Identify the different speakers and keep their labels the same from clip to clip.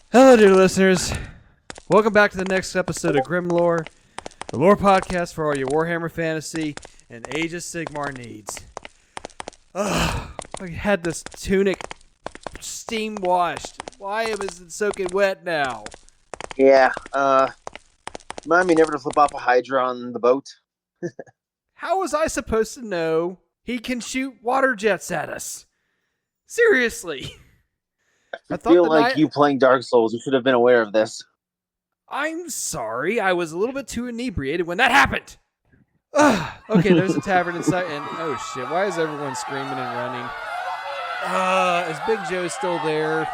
Speaker 1: Hello, dear listeners. Welcome back to the next episode of Grim Lore, the lore podcast for all your Warhammer Fantasy and Age of Sigmar needs. I had this tunic steam washed. Why is it soaking wet now?
Speaker 2: Yeah, remind me never to flip off a Hydra on the boat.
Speaker 1: How was I supposed to know he can shoot water jets at us? Seriously.
Speaker 2: I feel like you playing Dark Souls, you should have been aware of this.
Speaker 1: I'm sorry, I was a little bit too inebriated when that happened. Okay, there's a tavern in sight, and oh shit, why is everyone screaming and running? Is Big Joe still there?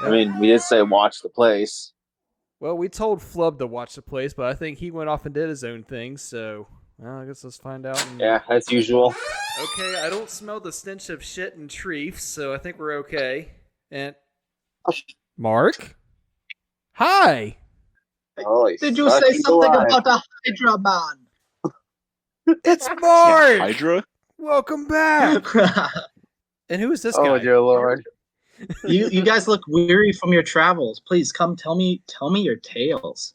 Speaker 2: I mean, we did say watch the place.
Speaker 1: Well, we told Flub to watch the place, but I think he went off and did his own thing, so... Well, I guess let's find out.
Speaker 2: Yeah, as usual.
Speaker 1: Okay, I don't smell the stench of shit and treef, so I think we're okay. And... Mark? Hi!
Speaker 3: Did you say something about a Hydra man?
Speaker 1: It's Mark!
Speaker 4: Hydra?
Speaker 1: Welcome back! And who is this guy?
Speaker 2: Oh, dear Lord.
Speaker 3: You guys look weary from your travels. Please come tell me your tales.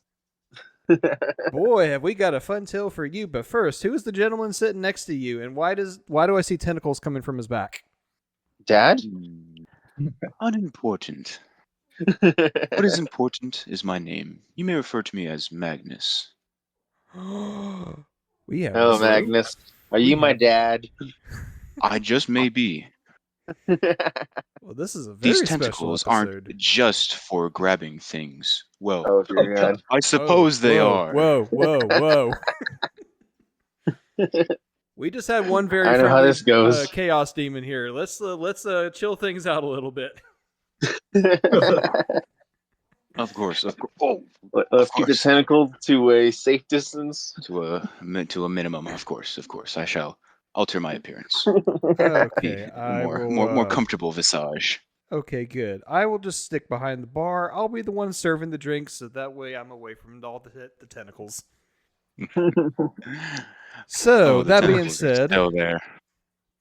Speaker 1: Boy, have we got a fun tale for you. But first, who is the gentleman sitting next to you, and why do I see tentacles coming from his back?
Speaker 2: Dad?
Speaker 4: Unimportant. What is important is my name. You may refer to me as Magnus.
Speaker 2: Magnus. Are you my dad?
Speaker 4: I just may be.
Speaker 1: Well, this is a very
Speaker 4: These tentacles
Speaker 1: special episode.
Speaker 4: aren't just for grabbing things. Well,
Speaker 2: Oh, dear God.
Speaker 4: I suppose they are.
Speaker 1: Whoa. We just had one very
Speaker 2: I know how
Speaker 1: friendly,
Speaker 2: this goes.
Speaker 1: chaos demon here. Let's chill things out a little bit.
Speaker 4: Of course. Oh,
Speaker 2: Let's keep the tentacle to a safe distance.
Speaker 4: to a minimum. Of course. I shall alter my appearance.
Speaker 1: Okay,
Speaker 4: More comfortable visage.
Speaker 1: Okay, good. I will just stick behind the bar. I'll be the one serving the drinks, so that way I'm away from all the tentacles. So, that being said,
Speaker 4: still there.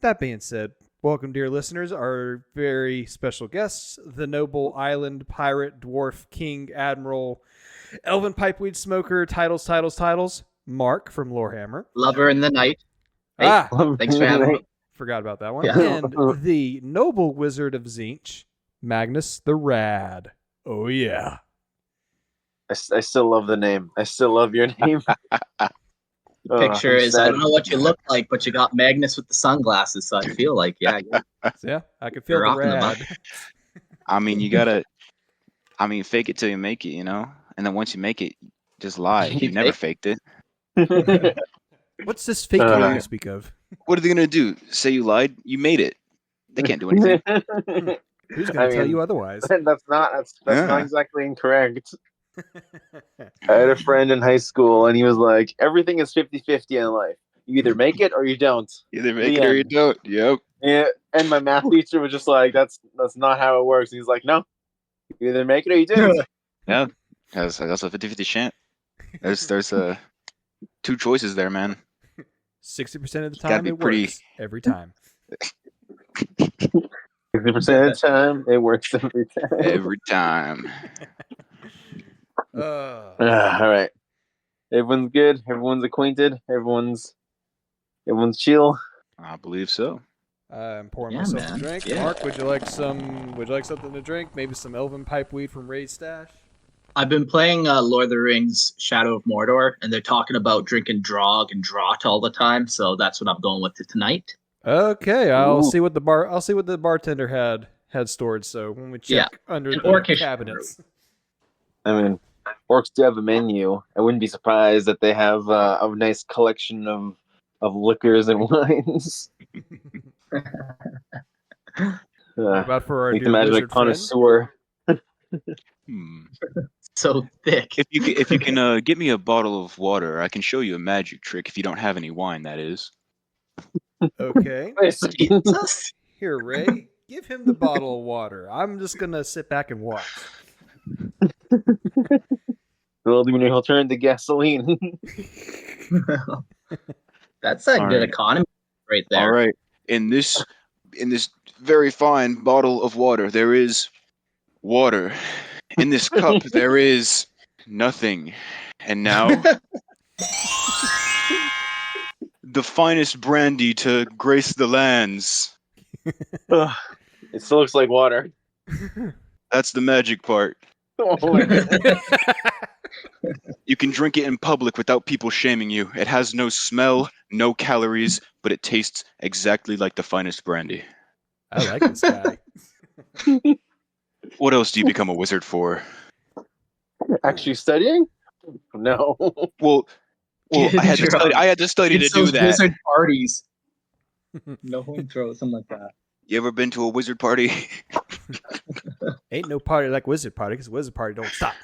Speaker 1: That being said, welcome, dear listeners, our very special guests, the noble island pirate, dwarf, king, admiral, elven pipeweed smoker, titles, Mark from Lorehammer.
Speaker 3: Lover in the night. Hey, thanks for having me.
Speaker 1: Forgot about that one.
Speaker 3: Yeah.
Speaker 1: And the noble wizard of Zinch, Magnus the Rad. Oh, yeah.
Speaker 2: I still love the name. I still love your name.
Speaker 3: Picture is, I don't know what you look like, but you got Magnus with the sunglasses, so I feel like, yeah,
Speaker 1: I can feel
Speaker 3: You're
Speaker 1: the
Speaker 3: off in the
Speaker 1: rad.
Speaker 4: I mean, you gotta. Fake it till you make it, you know. And then once you make it, just lie. You never faked it.
Speaker 1: What's this fake you speak of?
Speaker 4: What are they gonna do? Say you lied? You made it. They can't do anything.
Speaker 1: Who's going to tell you otherwise?
Speaker 2: That's not exactly incorrect. I had a friend in high school, and he was like, everything is 50-50 in life. You either make it or you don't.
Speaker 4: Either make it or you don't. Yep.
Speaker 2: Yeah, and my math teacher was just like, that's not how it works. And he's like, no, you either make it or you don't.
Speaker 4: Yeah, that's a 50-50 chance. There's two choices there, man.
Speaker 1: 60% of the time it works. Every time.
Speaker 2: 60% of the time, it works every time.
Speaker 4: Every time.
Speaker 2: All right. Everyone's good. Everyone's acquainted. Everyone's chill.
Speaker 4: I believe so.
Speaker 1: I'm pouring myself a drink.
Speaker 3: Yeah.
Speaker 1: Mark, would you like something to drink? Maybe some elven pipeweed from Ray's stash?
Speaker 3: I've been playing Lord of the Rings Shadow of Mordor, and they're talking about drinking Drog and Draught all the time, so that's what I'm going with tonight.
Speaker 1: Okay, I'll see what the bartender had stored. So when we check under the cabinets,
Speaker 2: I mean, orcs do have a menu. I wouldn't be surprised that they have a nice collection of liquors and wines.
Speaker 1: about for our
Speaker 2: you
Speaker 1: dear
Speaker 2: can imagine a
Speaker 1: wizard
Speaker 2: connoisseur.
Speaker 3: So thick.
Speaker 4: If you can get me a bottle of water, I can show you a magic trick. If you don't have any wine, that is.
Speaker 1: Okay.
Speaker 3: Jesus.
Speaker 1: Here, Ray, give him the bottle of water. I'm just gonna sit back and watch.
Speaker 2: Well, he'll turn to gasoline.
Speaker 3: That's a
Speaker 4: All
Speaker 3: good
Speaker 4: right.
Speaker 3: economy right there.
Speaker 4: All right. In this very fine bottle of water, there is Water. In this cup there is nothing. And now, the finest brandy to grace the lands.
Speaker 2: Ugh, it still looks like water.
Speaker 4: That's the magic part.
Speaker 2: Oh my god.
Speaker 4: You can drink it in public without people shaming you. It has no smell, no calories, but it tastes exactly like the finest brandy.
Speaker 1: I like this guy.
Speaker 4: What else do you become a wizard for?
Speaker 2: Actually studying? No.
Speaker 4: Well,
Speaker 3: Get
Speaker 4: I had to study.
Speaker 3: drunk.
Speaker 4: I had to study to
Speaker 3: It's
Speaker 4: do
Speaker 3: those
Speaker 4: that.
Speaker 3: wizard parties. No one throws something like that.
Speaker 4: You ever been to a wizard party?
Speaker 1: Ain't no party like Wizard Party, because Wizard Party don't stop.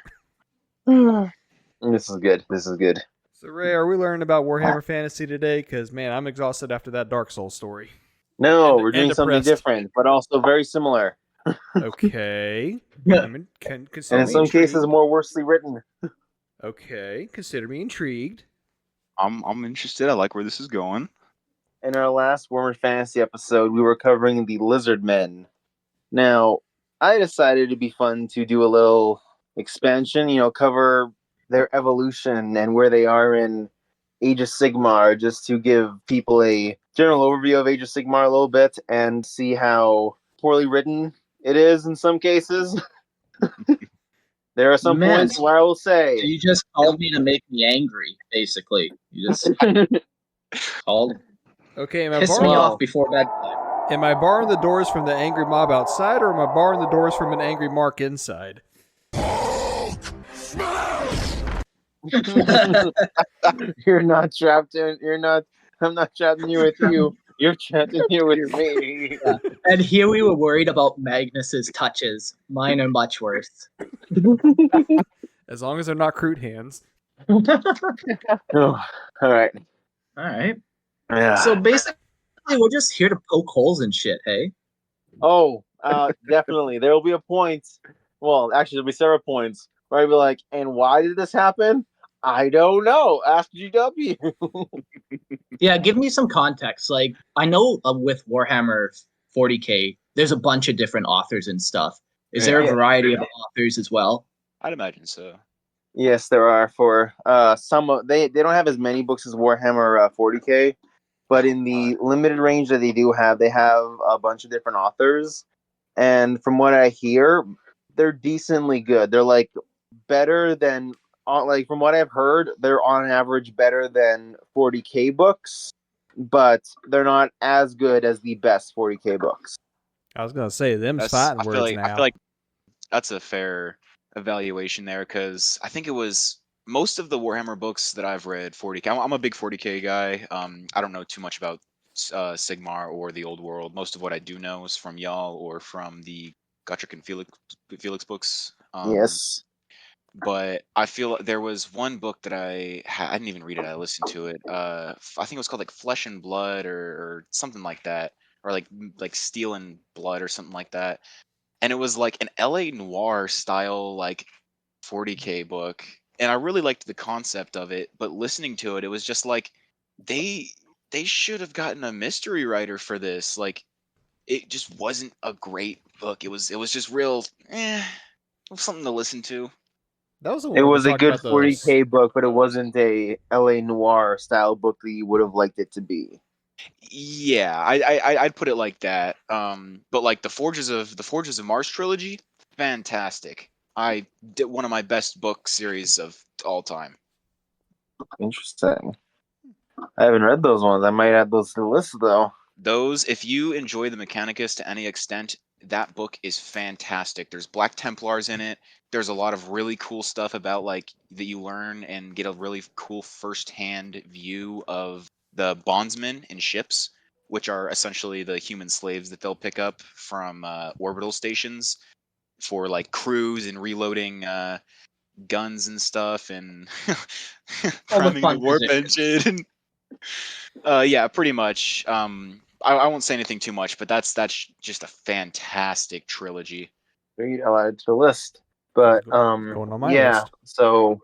Speaker 2: This is good. This is good.
Speaker 1: So, Ray, are we learning about Warhammer Fantasy today? Because, man, I'm exhausted after that Dark Souls story.
Speaker 2: No,
Speaker 1: And-
Speaker 2: we're doing
Speaker 1: and
Speaker 2: something
Speaker 1: depressed.
Speaker 2: different, but also very similar.
Speaker 1: Okay.
Speaker 3: Yeah.
Speaker 1: I mean, consider
Speaker 2: And in
Speaker 1: me
Speaker 2: some
Speaker 1: intrigued.
Speaker 2: cases, more worsely written.
Speaker 1: Okay, consider me intrigued.
Speaker 4: I'm interested. I like where this is going.
Speaker 2: In our last Warhammer Fantasy episode, we were covering the Lizard Men. Now, I decided it'd be fun to do a little expansion, cover their evolution and where they are in Age of Sigmar, just to give people a general overview of Age of Sigmar a little bit and see how poorly written it is in some cases. There are some
Speaker 3: Man.
Speaker 2: points where I will
Speaker 3: So
Speaker 2: say,
Speaker 3: you just called me to make me angry, basically. You just called,
Speaker 1: Okay, am I,
Speaker 3: pissed me
Speaker 1: barring,
Speaker 3: off before bedtime.
Speaker 1: am I barring the doors from the angry mob outside, or am I barring the doors from an angry Mark inside?
Speaker 2: you're not trapped in. I'm not trapped in here with you. You're trapped in here with me.
Speaker 3: Yeah. And here we were worried about Magnus's touches. Mine are much worse.
Speaker 1: As long as they're not crude hands.
Speaker 2: Oh, all right.
Speaker 3: All right.
Speaker 2: Yeah.
Speaker 3: So basically, we're just here to poke holes in shit, hey?
Speaker 2: Definitely. There will be a point. Well, actually, there'll be several points where I'll be like, and why did this happen? I don't know. Ask GW.
Speaker 3: Yeah, give me some context. Like, I know with Warhammer 40K, there's a bunch of different authors and stuff. Is there a
Speaker 2: Yeah.
Speaker 3: variety of authors as well?
Speaker 4: I'd imagine so.
Speaker 2: Yes, there are for they don't have as many books as Warhammer 40K, but in the limited range that they have a bunch of different authors. And from what I hear, they're decently good. They're like better than from what I've heard, they're on average better than 40K books, but they're not as good as the best 40K books.
Speaker 1: I was gonna say them's
Speaker 4: That's,
Speaker 1: fighting
Speaker 4: I feel
Speaker 1: words
Speaker 4: like
Speaker 1: now.
Speaker 4: I feel like that's a fair evaluation there because I think it was most of the Warhammer books that I've read 40K. I'm a big 40K guy. I don't know too much about Sigmar or the Old World. Most of what I do know is from y'all or from the Gotrek and Felix books.
Speaker 2: Yes.
Speaker 4: But I feel there was one book that I didn't even read it. I listened to it. I think it was called like Flesh and Blood or something like that, or like Steel and Blood or something like that. And it was like an LA noir style like 40K book, and I really liked the concept of it. But listening to it, it was just like they should have gotten a mystery writer for this. Like it just wasn't a great book. It was just real. It was something to listen to.
Speaker 1: That was the one
Speaker 2: It
Speaker 1: where we
Speaker 2: was a
Speaker 1: talked
Speaker 2: good
Speaker 1: about those.
Speaker 2: 40K book, but it wasn't a LA noir style book that you would have liked it to be.
Speaker 4: Yeah, I'd put it like that. But like the Forges of Mars trilogy, fantastic. I did one of my best book series of all time.
Speaker 2: Interesting. I haven't read those ones. I might add those to the list though.
Speaker 4: Those, if you enjoy the Mechanicus to any extent, that book is fantastic. There's Black Templars in it. There's a lot of really cool stuff about like that you learn and get a really cool first-hand view of the bondsmen in ships, which are essentially the human slaves that they'll pick up from orbital stations for like crews and reloading guns and stuff and
Speaker 3: All the
Speaker 4: priming the
Speaker 3: fun
Speaker 4: warp
Speaker 3: positions.
Speaker 4: engine. Yeah, pretty much. I won't say anything too much, but that's just a fantastic trilogy.
Speaker 2: Great, I'll add it to the list. But
Speaker 1: Going on my
Speaker 2: yeah,
Speaker 1: list.
Speaker 2: so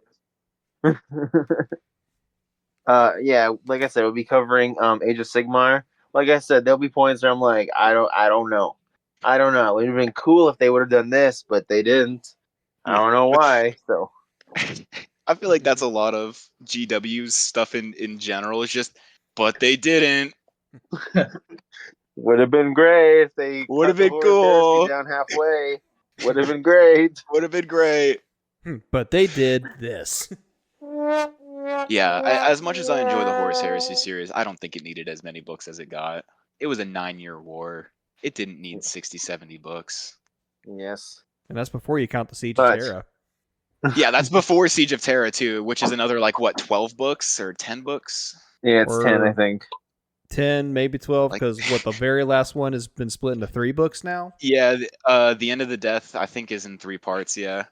Speaker 2: yeah, like I said, we'll be covering Age of Sigmar. Like I said, there'll be points where I'm like, I don't know. I don't know. It would have been cool if they would have done this, but they didn't. I don't know why. So
Speaker 4: I feel like that's a lot of GW's stuff in general. It's just, but they didn't.
Speaker 2: would have been great if they
Speaker 4: Would have
Speaker 2: cut the
Speaker 4: been
Speaker 2: Horus Heresy
Speaker 4: cool.
Speaker 2: down halfway. Would have been great.
Speaker 4: Would have been great.
Speaker 1: But they did this.
Speaker 4: Yeah, as much as I enjoy the Horus Heresy series, I don't think it needed as many books as it got. It was a 9-year war. It didn't need 60, 70 books.
Speaker 2: Yes.
Speaker 1: And that's before you count the Siege
Speaker 2: But-
Speaker 1: of Terra.
Speaker 4: Yeah, that's before Siege of Terra too, which is another 12 books or 10 books?
Speaker 2: Yeah, it's 10, I
Speaker 1: Or-
Speaker 2: think.
Speaker 1: 10, maybe 12,
Speaker 4: Like-
Speaker 1: because the very last one has been split into 3 books now.
Speaker 4: Yeah, the End of the Death I think is in 3 parts. Yeah,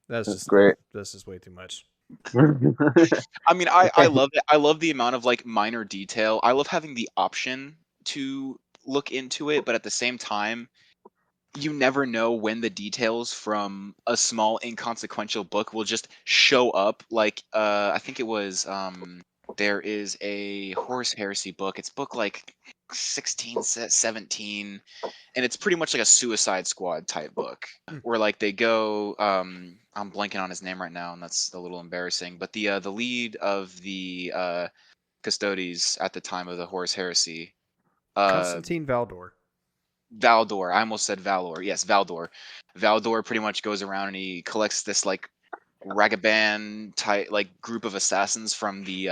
Speaker 1: That's
Speaker 2: That's
Speaker 1: just
Speaker 2: great.
Speaker 1: That's just way too much.
Speaker 4: I mean, I love it. I love the amount of minor detail. I love having the option to look into it, but at the same time, you never know when the details from a small inconsequential book will just show up. I think it was there is a Horus Heresy book. It's book 16, 17, and it's pretty much like a Suicide Squad type book where they go. I'm blanking on his name right now, and that's a little embarrassing. But the lead of the Custodes at the time of the Horus Heresy,
Speaker 1: Constantine Valdor.
Speaker 4: Valdor. I almost said Valor. Yes, Valdor. Valdor pretty much goes around and he collects this Ragavan type group of assassins from the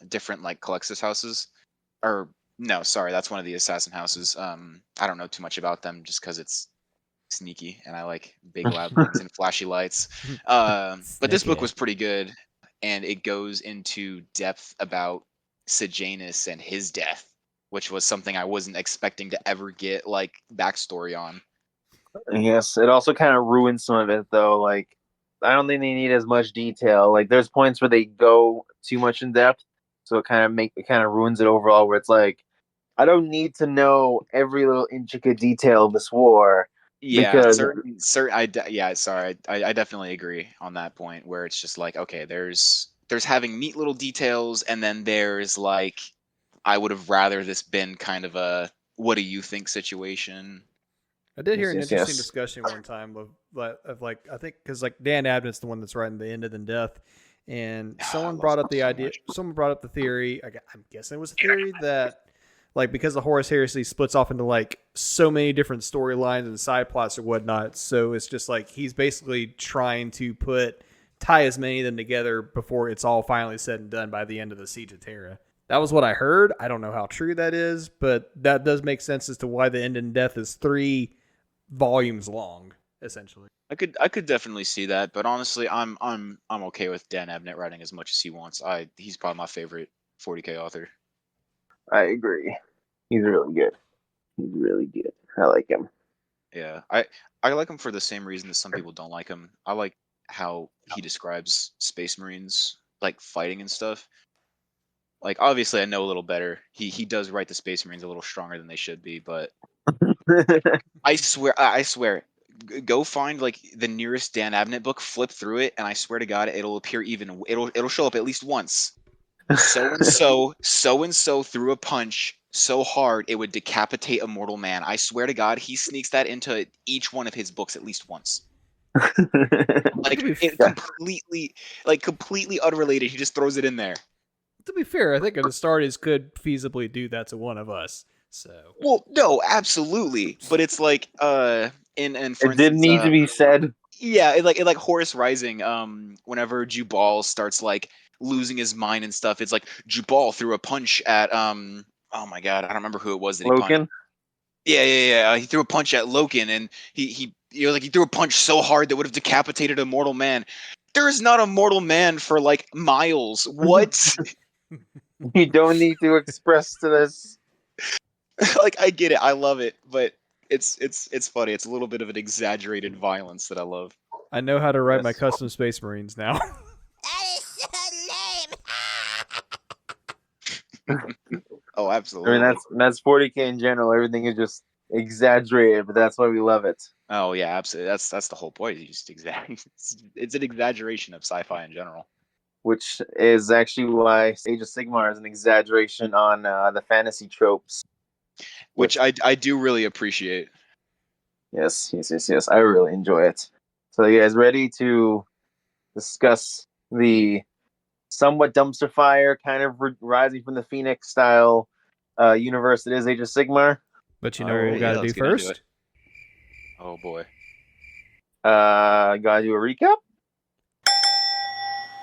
Speaker 4: different Calexis houses. Or no, sorry, that's one of the assassin houses. I don't know too much about them just because it's sneaky and I like big loud things and flashy lights. But this book
Speaker 1: Sneaky.
Speaker 4: was pretty good, and it goes into depth about Sejanus and his death, which was something I wasn't expecting to ever get backstory on.
Speaker 2: Yes, it also kind of ruins some of it, though. I don't think they need as much detail. There's points where they go too much in depth, so it kind of ruins it overall. Where it's I don't need to know every little intricate detail of this war.
Speaker 4: Yeah,
Speaker 2: Because-
Speaker 4: I definitely agree on that point where it's just okay, there's having neat little details, and then there's I would have rather this been kind of a what do you think situation.
Speaker 1: I did hear an
Speaker 2: Yes,
Speaker 1: interesting
Speaker 2: yes.
Speaker 1: discussion one time of I think because Dan Abnett's the one that's writing the End of the Death, and
Speaker 4: I
Speaker 1: someone
Speaker 4: love
Speaker 1: brought up
Speaker 4: him
Speaker 1: the
Speaker 4: so
Speaker 1: idea.
Speaker 4: much.
Speaker 1: Someone brought up the theory. I'm guessing it was a theory that because the Horus Heresy splits off into so many different storylines and side plots or whatnot, so it's just he's basically trying to tie as many of them together before it's all finally said and done by the end of the Siege of Terra. That was what I heard. I don't know how true that is, but that does make sense as to why the End in Death is 3 volumes long, essentially.
Speaker 4: I could definitely see that, but honestly, I'm okay with Dan Abnett writing as much as he wants. He's probably my favorite 40K author.
Speaker 2: I agree. He's really good. He's really good. I like him.
Speaker 4: Yeah, I like him for the same reason that some people don't like him. I like how he describes Space Marines fighting and stuff. Obviously, I know a little better. He does write the Space Marines a little stronger than they should be, but I swear, go find the nearest Dan Abnett book, flip through it, and I swear to God, it'll appear it'll show up at least once. So and so threw a punch so hard it would decapitate a mortal man. I swear to God, he sneaks that into each one of his books at least once. It completely unrelated. He just throws it in there.
Speaker 1: To be fair, I think an Astartes could feasibly do that to one of us. So
Speaker 4: Well, no, absolutely, but it's for
Speaker 2: It
Speaker 4: instance,
Speaker 2: didn't need to be said.
Speaker 4: yeah, it Horus Rising. Whenever Jubal starts losing his mind and stuff, it's Jubal threw a punch at Oh my God, I don't remember who it was that he punched.
Speaker 2: Loken?
Speaker 4: Yeah. He threw a punch at Loken, and he he threw a punch so hard that would have decapitated a mortal man. There is not a mortal man for miles. What?
Speaker 2: You don't need to express to this.
Speaker 4: I get it. I love it, but it's funny. It's a little bit of an exaggerated violence that I love.
Speaker 1: I know how to write my
Speaker 2: Yes.
Speaker 1: custom Space Marines now.
Speaker 5: That is so lame.
Speaker 4: Oh,
Speaker 2: I
Speaker 4: absolutely.
Speaker 2: mean, that's 40K in general. Everything is just exaggerated, but that's why we love it.
Speaker 4: Oh yeah, absolutely. That's the whole point. You just it's an exaggeration of sci-fi in general.
Speaker 2: Which is actually why Age of Sigmar is an exaggeration on the fantasy tropes.
Speaker 4: Which I do really appreciate.
Speaker 2: Yes. I really enjoy it. So, you guys ready to discuss the somewhat dumpster fire, kind of rising from the Phoenix style universe that is Age of Sigmar?
Speaker 1: But you
Speaker 4: All
Speaker 1: know what we
Speaker 4: right,
Speaker 1: got to
Speaker 4: yeah,
Speaker 1: do
Speaker 4: let's get into
Speaker 1: first?
Speaker 4: it. Oh boy.
Speaker 2: Gotta do a recap?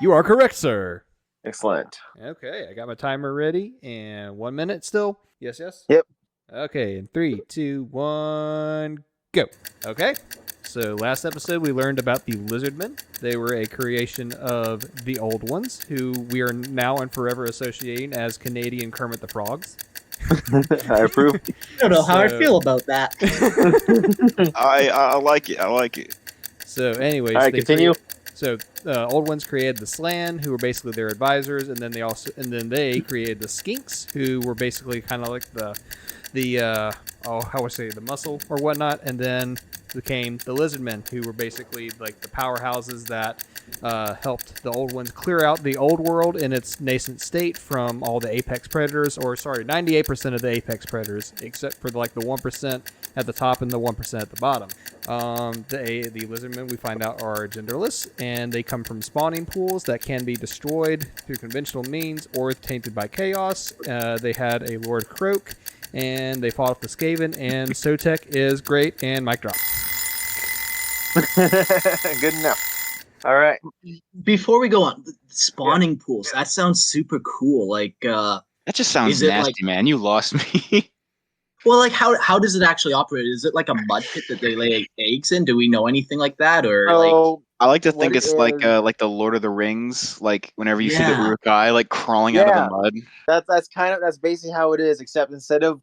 Speaker 1: You are correct, sir.
Speaker 2: Excellent.
Speaker 1: Okay, I got my timer ready, and 1 minute still. Yes.
Speaker 2: Yep.
Speaker 1: Okay, in 3, 2, 1, go. Okay, so last episode we learned about the Lizardmen. They were a creation of the Old Ones, who we are now and forever associating as Canadian Kermit the Frogs.
Speaker 2: I approve.
Speaker 3: I don't know how I
Speaker 1: So-
Speaker 3: feel about that.
Speaker 4: I like it. I like it.
Speaker 1: So, anyways,
Speaker 2: All right,
Speaker 1: they
Speaker 2: continue.
Speaker 1: Old Ones created the Slan, who were basically their advisors, and then they created the Skinks, who were basically kind of like the how would I say, the muscle or whatnot, and then became the Lizardmen, who were basically like the powerhouses that helped the Old Ones clear out the old world in its nascent state from all the apex predators, 98% of the apex predators, except for like the 1% at the top and the 1% at the bottom. The Lizardmen, we find out, are genderless, and they come from spawning pools that can be destroyed through conventional means or tainted by chaos. They had a Lord Croak, and they fought off the Skaven, and Sotek is great, and mic drop.
Speaker 2: Good enough. All right.
Speaker 3: Before we go on, the spawning pools, that sounds super cool. Like,
Speaker 4: That just sounds
Speaker 3: Is it
Speaker 4: nasty, man. You lost me.
Speaker 3: well, like how does it actually operate? Is it like a mud pit that they lay eggs in? Do we know anything like that, or like?
Speaker 2: So,
Speaker 4: I like to
Speaker 2: what
Speaker 4: think
Speaker 2: it
Speaker 4: it's like
Speaker 2: is-
Speaker 4: the Lord of the Rings, like whenever you see the
Speaker 3: Yeah.
Speaker 4: Uruk-hai like crawling out of
Speaker 2: Yeah.
Speaker 4: the mud.
Speaker 2: that's basically how it is, except instead of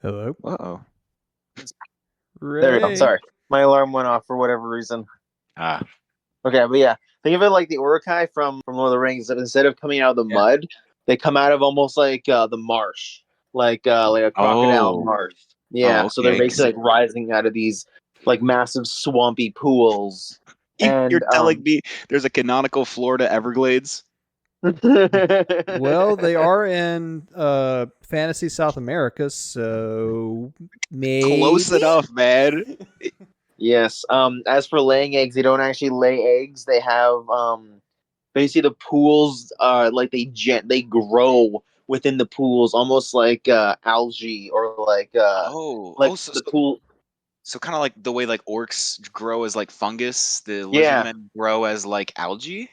Speaker 1: Hello?
Speaker 4: Uh-oh.
Speaker 2: there we go.
Speaker 1: Ray.
Speaker 2: Sorry, my alarm went off for whatever reason.
Speaker 4: Ah.
Speaker 2: Okay, but yeah, think of it like the Uruk-hai from Lord of the Rings. Except instead of coming out of the
Speaker 3: Yeah.
Speaker 2: mud, they come out of almost like the marsh, like a crocodile
Speaker 4: Oh.
Speaker 2: marsh. Yeah, so they're
Speaker 4: okay, 'cause
Speaker 2: basically like rising out of these like massive swampy pools.
Speaker 4: you're
Speaker 2: And
Speaker 4: telling me there's a canonical Florida Everglades?
Speaker 1: Well, they are in Fantasy South America, so maybe.
Speaker 4: Close enough, man.
Speaker 2: Yes. As for laying eggs, they don't actually lay eggs. They have basically the pools like they grow within the pools, almost like algae or like
Speaker 4: So,
Speaker 2: the pool.
Speaker 4: so kind of like the way like orcs grow as like fungus, the
Speaker 2: Yeah.
Speaker 4: lizardmen grow as like algae.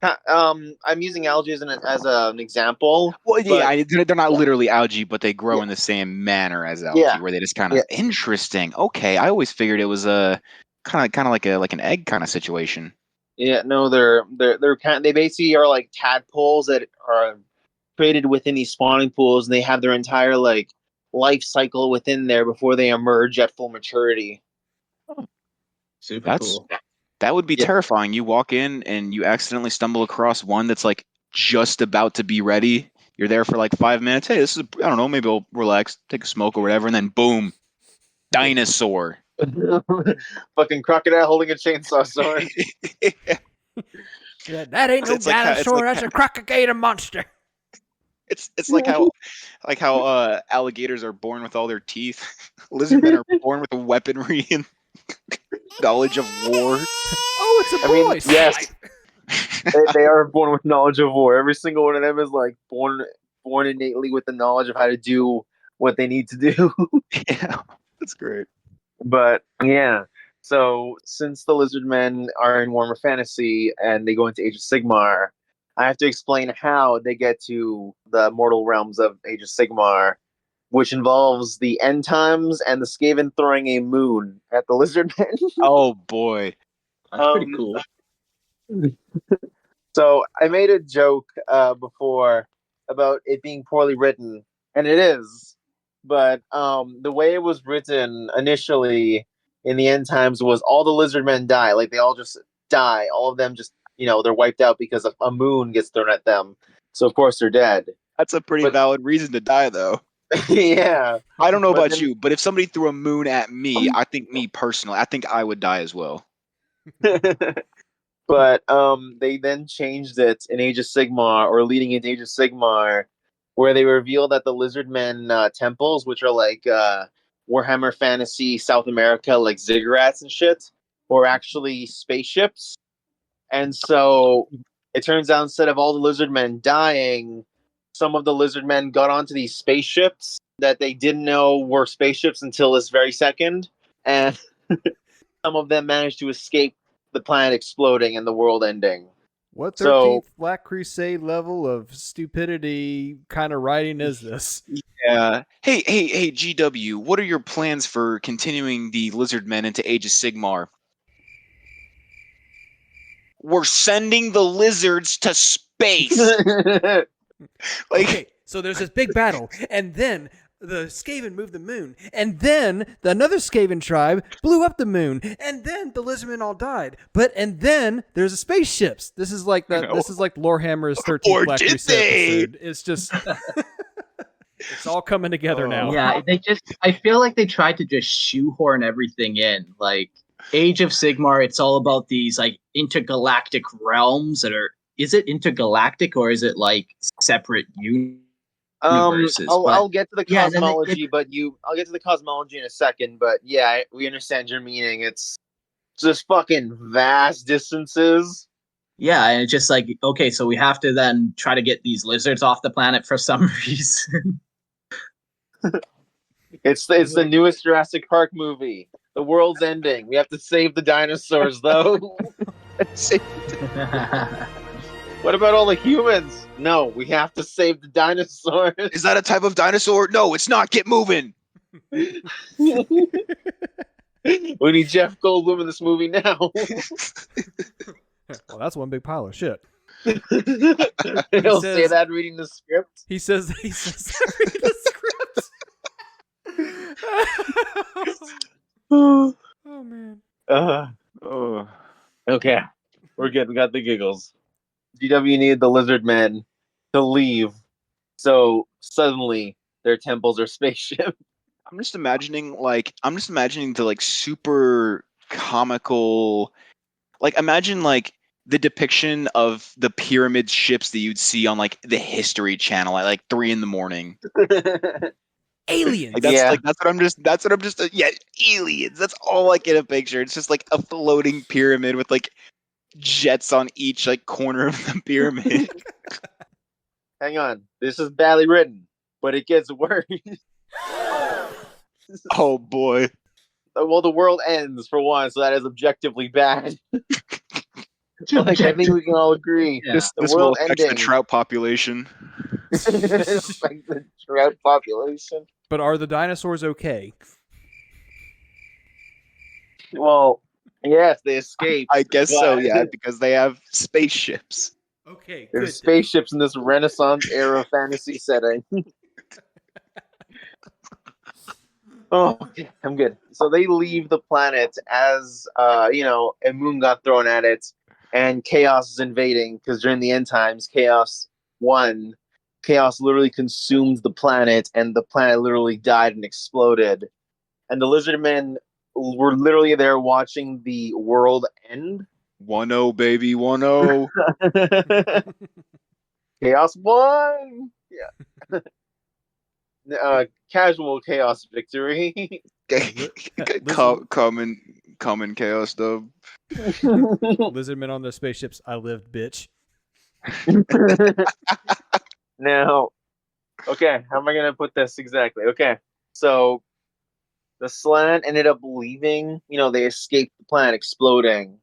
Speaker 2: I'm using algae as an example.
Speaker 4: Well, yeah,
Speaker 2: but-
Speaker 4: they're not literally algae, but they grow
Speaker 2: Yeah.
Speaker 4: in the same manner as algae,
Speaker 2: Yeah.
Speaker 4: where they just kind of
Speaker 2: Yeah.
Speaker 4: interesting. Okay, I always figured it was a kind of like an egg kind of situation.
Speaker 2: Yeah, no, they basically are like tadpoles that are created within these spawning pools, and they have their entire like life cycle within there before they emerge at full maturity.
Speaker 3: Super
Speaker 4: That's
Speaker 3: cool.
Speaker 4: that would be
Speaker 2: Yeah.
Speaker 4: terrifying. You walk in and you accidentally stumble across one that's like just about to be ready. You're there for like 5 minutes. Hey, this is I don't know. Maybe I'll relax, take a smoke or whatever, and then boom, dinosaur.
Speaker 2: Fucking crocodile holding a chainsaw sword.
Speaker 1: Yeah, that ain't no
Speaker 4: It's like how- it's
Speaker 1: dinosaur.
Speaker 4: like
Speaker 1: That's a crocodile monster.
Speaker 4: It's like how alligators are born with all their teeth. Lizardmen are born with weaponry and knowledge of war.
Speaker 1: Oh, it's a
Speaker 2: I mean,
Speaker 1: boy.
Speaker 2: yes. they are born with knowledge of war. Every single one of them is like born innately with the knowledge of how to do what they need to do.
Speaker 4: Yeah, that's great.
Speaker 2: But yeah, so since the Lizardmen are in Warhammer Fantasy and they go into Age of Sigmar, I have to explain how they get to the mortal realms of Age of Sigmar, which involves the end times and the Skaven throwing a moon at the Lizardmen.
Speaker 4: Oh boy.
Speaker 3: That's pretty
Speaker 2: Um,
Speaker 3: cool.
Speaker 2: So I made a joke before about it being poorly written, and it is. But the way it was written initially in the end times was all the lizard men die. Like they all just die. All of them just they're wiped out because a moon gets thrown at them. So of course they're dead.
Speaker 4: That's a pretty
Speaker 2: But-
Speaker 4: valid reason to die, though.
Speaker 2: Yeah.
Speaker 4: I don't know
Speaker 2: But
Speaker 4: about
Speaker 2: then-
Speaker 4: you, but if somebody threw a moon at me, I think I would die as well.
Speaker 2: But they then changed it in Age of Sigmar or leading into Age of Sigmar, where they reveal that the Lizardmen temples, which are like Warhammer Fantasy South America, like ziggurats and shit, were actually spaceships. And so it turns out instead of all the Lizardmen dying, some of the Lizardmen got onto these spaceships that they didn't know were spaceships until this very second. And some of them managed to escape the planet exploding and the world ending.
Speaker 1: What 13th
Speaker 2: So
Speaker 1: Black Crusade level of stupidity kind of writing is this?
Speaker 4: Yeah. Hey, GW, what are your plans for continuing the Lizardmen into Age of Sigmar? We're sending the lizards to space. Like,
Speaker 1: Okay, so there's this big battle, and then the Skaven moved the moon, and then another Skaven tribe blew up the moon, and then the Lizardmen all died. And then there's the spaceships. This is like that.
Speaker 4: No.
Speaker 1: This is like Lorehammer's 13th
Speaker 4: Or
Speaker 1: Black
Speaker 4: did
Speaker 1: Crusade
Speaker 4: they?
Speaker 1: episode. It's just, it's all coming together
Speaker 4: Oh.
Speaker 1: now.
Speaker 3: Yeah, I feel like they tried to just shoehorn everything in. Like Age of Sigmar, it's all about these like intergalactic realms that are. Is it intergalactic or is it like separate universes?
Speaker 2: I'll get to the
Speaker 3: yeah, then
Speaker 2: cosmology, I'll get to the cosmology in a second. But yeah, we understand your meaning. It's just fucking vast distances.
Speaker 3: Yeah, and it's just like, okay, so we have to then try to get these lizards off the planet for some reason.
Speaker 2: It's the newest Jurassic Park movie. The world's ending. We have to save the dinosaurs, though. What about all the humans? No, we have to save the dinosaurs.
Speaker 4: is that a type of dinosaur? No, it's not. Get moving.
Speaker 2: We need Jeff Goldblum in this movie now.
Speaker 1: Well, that's one big pile of shit.
Speaker 2: He'll say
Speaker 1: says-
Speaker 2: that reading the script.
Speaker 1: He says read the script. Oh man.
Speaker 4: Oh.
Speaker 2: Okay, we're good. We got the giggles. GW needed the Lizardmen to leave, so suddenly their temples are spaceships.
Speaker 4: I'm just imagining the like super comical, like imagine like the depiction of the pyramid ships that you'd see on like the History Channel at like 3 a.m.
Speaker 1: Aliens.
Speaker 4: Like that's
Speaker 2: Yeah.
Speaker 4: that's what I'm just yeah, aliens. That's all I get a picture. It's just like a floating pyramid with like jets on each like corner of the pyramid.
Speaker 2: Hang on, this is badly written, but it gets worse.
Speaker 4: Oh boy.
Speaker 2: Well, the world ends for one, so that is objectively bad. Like, I think we can all agree.
Speaker 3: Yeah.
Speaker 4: This
Speaker 2: The
Speaker 4: will
Speaker 2: world
Speaker 4: affect the
Speaker 2: ending.
Speaker 4: trout population.
Speaker 2: It's like the trout population.
Speaker 1: But are the dinosaurs okay?
Speaker 2: Well, yes, they escaped.
Speaker 4: I guess so,
Speaker 2: but
Speaker 4: yeah, because they have spaceships.
Speaker 1: Okay,
Speaker 2: There's spaceships in this Renaissance era fantasy setting. Oh, okay, I'm good. So they leave the planet as, a moon got thrown at it, and chaos is invading, because during the end times, chaos won. Chaos literally consumed the planet, and the planet literally died and exploded. And the Lizardmen were literally there watching the world end.
Speaker 4: 1-0, baby, 1-0.
Speaker 2: Chaos won! Yeah. Casual chaos victory.
Speaker 4: Common chaos dub.
Speaker 1: Lizardmen on their spaceships. I lived, bitch.
Speaker 2: Now, okay, how am I going to put this exactly? Okay, so the Slan ended up leaving. They escaped the planet exploding,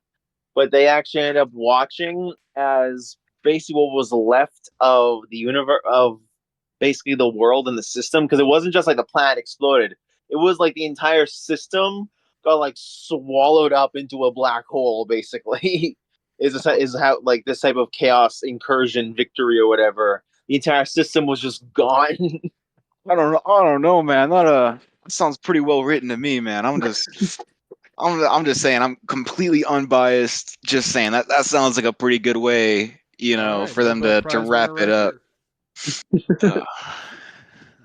Speaker 2: but they actually ended up watching as basically what was left of the universe, of basically the world and the system, because it wasn't just like the planet exploded. It was like the entire system got like swallowed up into a black hole, basically. is how like this type of chaos incursion victory or whatever. The entire system was just gone.
Speaker 4: I don't know, man. That sounds pretty well written to me, man. I'm just saying, I'm completely unbiased, just saying that sounds like a pretty good way,
Speaker 1: All right,
Speaker 4: for them
Speaker 1: Nobel
Speaker 4: to
Speaker 1: Prize
Speaker 4: wrap
Speaker 1: winner
Speaker 4: it
Speaker 1: right
Speaker 4: up.
Speaker 1: here.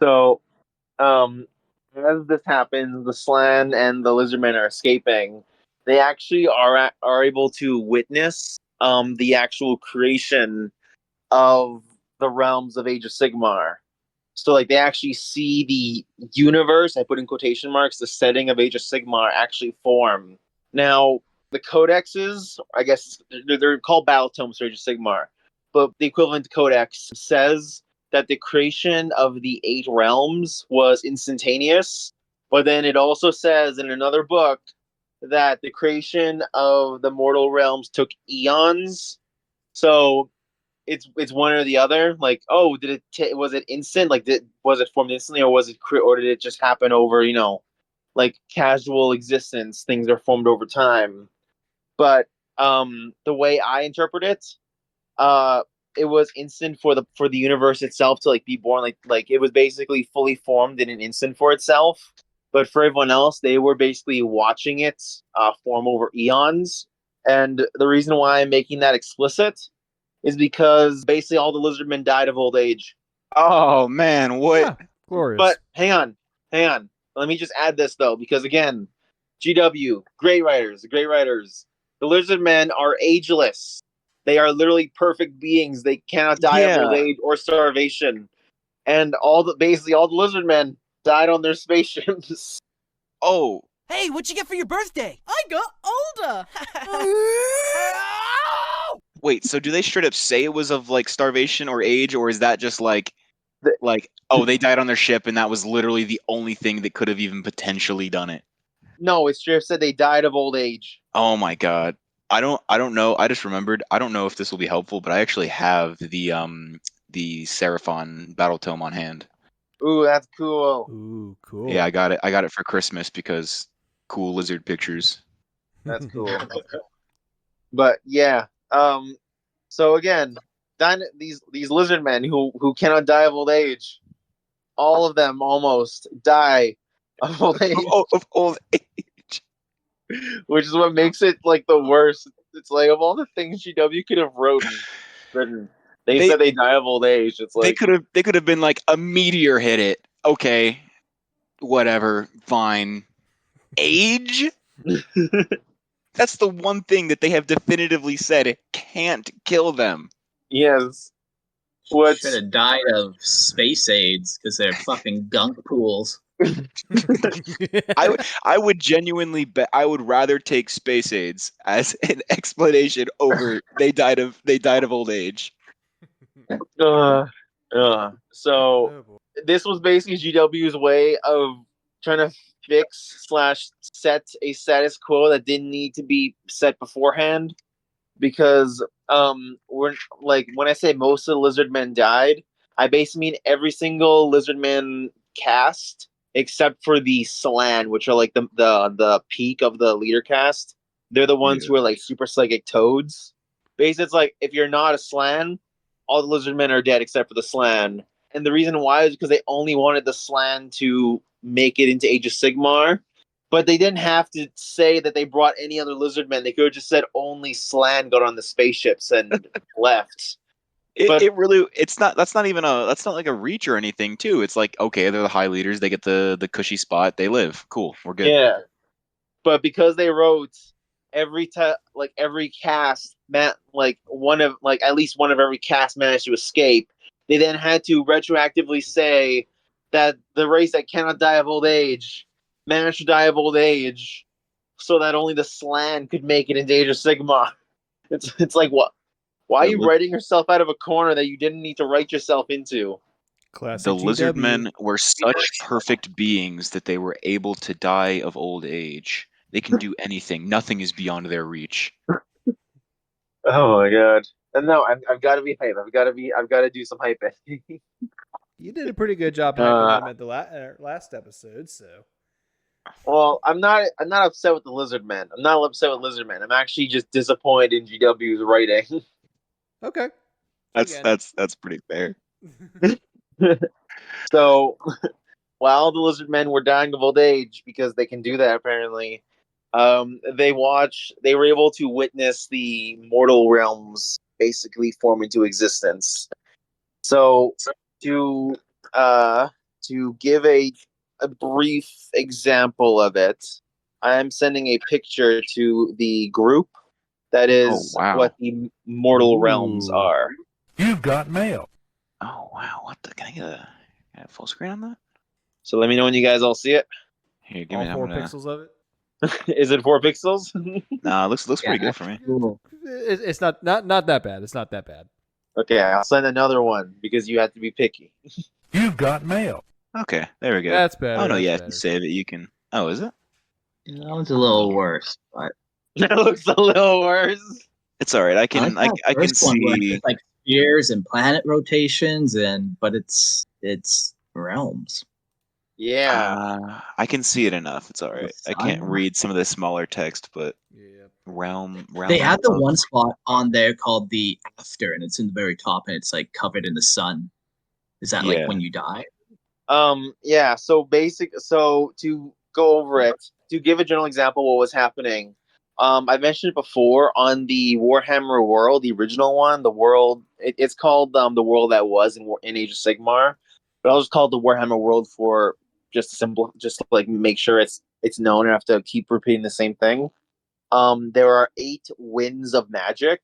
Speaker 2: So, as this happens, the Slan and the Lizardmen are escaping. They actually are able to witness the actual creation of the realms of Age of Sigmar. So like they actually see the universe, I put in quotation marks, the setting of Age of Sigmar actually form. Now, the codexes, I guess they're called battle tomes for Age of Sigmar, but the equivalent codex says that the creation of the 8 realms was instantaneous, but then it also says in another book that the creation of the mortal realms took eons. So it's one or the other. Like, oh, did was it instant? Like, was it formed instantly, or or did it just happen over like casual existence? Things are formed over time. But the way I interpret it, uh, it was instant for the universe itself to like be born. Like it was basically fully formed in an instant for itself. But for everyone else, they were basically watching it form over eons. And the reason why I'm making that explicit is because basically all the lizardmen died of old age.
Speaker 4: Oh man, what?
Speaker 1: Ah, glorious.
Speaker 2: But hang on. Let me just add this though, because again, GW, great writers, great writers. The lizardmen are ageless. They are literally perfect beings. They cannot die of old
Speaker 4: Yeah.
Speaker 2: age or starvation. And basically all the lizardmen died on their spaceships.
Speaker 4: Oh,
Speaker 5: Hey, what'd you get for your birthday? I got older.
Speaker 4: wait. So do they straight up say it was of like starvation or age, or is that just like
Speaker 2: The-
Speaker 4: oh, they died on their ship and that was literally the only thing that could have even potentially done it?
Speaker 2: No, it's just said they died of old age.
Speaker 4: Oh my god. I don't know. I just remembered. I don't know if this will be helpful, but I actually have the Seraphon battle tome on hand.
Speaker 2: Ooh, that's cool.
Speaker 1: Ooh, cool.
Speaker 4: Yeah, I got it. I got it for Christmas because cool lizard pictures.
Speaker 2: That's cool. But yeah, so again, these lizard men who cannot die of old age, all of them almost die of old age,
Speaker 4: Of old age.
Speaker 2: which is what makes it like the worst. It's like of all the things GW could have written, they
Speaker 4: They
Speaker 2: said they die of old age. It's
Speaker 4: they
Speaker 2: like
Speaker 4: could have been like a meteor hit it. Okay, whatever, fine. Age? That's the one thing that they have definitively said it can't kill them.
Speaker 2: yes,
Speaker 3: Should
Speaker 2: what's
Speaker 3: have died of space aids because they're fucking gunk pools.
Speaker 4: I would genuinely bet I would rather take space aids as an explanation over they died of old age.
Speaker 2: uh, so
Speaker 1: Oh, boy.
Speaker 2: this was basically GW's way of trying to fix slash set a status quo that didn't need to be set beforehand. Because we're like when I say most of the lizardmen died, I basically mean every single lizardman cast except for the Slan, which are like the peak of the leader cast. They're the ones
Speaker 4: Yeah.
Speaker 2: who are like super psychic toads. Basically, it's like if you're not a Slan, all the lizardmen are dead except for the Slan. And the reason why is because they only wanted the Slan to make it into Age of Sigmar, but they didn't have to say that they brought any other lizardmen. They could have just said only Slan got on the spaceships and left. But
Speaker 4: It really that's not even that's not like a reach or anything too. It's like okay, they're the high leaders, they get the cushy spot, they live. Cool, we're good.
Speaker 2: yeah, but because they wrote every cast, like one of like at least one of every cast managed to escape, they then had to retroactively say that the race that cannot die of old age managed to die of old age, so that only the Slan could make it into Age of Sigma. It's like what? Why are you writing yourself out of a corner that you didn't need to write yourself into?
Speaker 1: Classic
Speaker 4: The lizard
Speaker 1: GW.
Speaker 4: men were such perfect beings that they were able to die of old age. They can do anything. Nothing is beyond their reach.
Speaker 2: Oh my god! And no, I've got to be hype. I've got to do some hyping.
Speaker 1: You did a pretty good job hyping them at the last episode, so.
Speaker 2: Well, I'm not upset with the lizard man. I'm not upset with lizard man. I'm actually just disappointed in GW's writing.
Speaker 1: Okay.
Speaker 4: That's
Speaker 1: Again.
Speaker 4: that's pretty fair.
Speaker 2: So while the lizard men were dying of old age, because they can do that apparently, they were able to witness the mortal realms basically form into existence. So to to give a brief example of it, I'm sending a picture to the group. That
Speaker 4: Oh
Speaker 2: is
Speaker 4: wow.
Speaker 2: what the mortal realms
Speaker 1: Ooh.
Speaker 2: are.
Speaker 6: You've got mail.
Speaker 4: Oh wow. What the can I Yeah, full screen on that.
Speaker 2: So let me know when you guys all see it.
Speaker 4: Here, give
Speaker 1: All
Speaker 4: me.
Speaker 1: 4 pixels of it.
Speaker 2: Is it 4 pixels?
Speaker 4: Nah, looks
Speaker 3: Yeah,
Speaker 4: pretty good for me.
Speaker 3: cool.
Speaker 1: It's not that bad. It's not that bad.
Speaker 2: Okay, I'll send another one because you have to be picky.
Speaker 6: You've got mail.
Speaker 4: Okay, there we go.
Speaker 1: That's better.
Speaker 4: Oh no,
Speaker 1: that's
Speaker 4: yeah, if
Speaker 1: better.
Speaker 4: you save it, you can. Oh, is it?
Speaker 3: That one's a little worse, but
Speaker 2: That looks a little worse.
Speaker 4: It's all right. I
Speaker 3: I
Speaker 4: can.
Speaker 3: like that
Speaker 4: I can
Speaker 3: first one where
Speaker 4: see.
Speaker 3: it's like spheres and planet rotations, but it's realms.
Speaker 2: Yeah.
Speaker 4: I can see it enough. It's all right. I can't
Speaker 3: sun.
Speaker 4: read some of the smaller text, but
Speaker 1: Yeah.
Speaker 4: realm.
Speaker 3: They had the
Speaker 4: of-
Speaker 3: one spot on there called the after, and it's in the very top, and it's like covered in the sun. Is that
Speaker 4: Yeah.
Speaker 3: like when you die?
Speaker 2: Yeah, so to go over it, to give a general example of what was happening. I mentioned it before on the Warhammer world, the original one, the world it's called the world that was in Age of Sigmar. But I'll just call it the Warhammer world for just like make sure it's known and have to keep repeating the same thing. There are 8 winds of magic,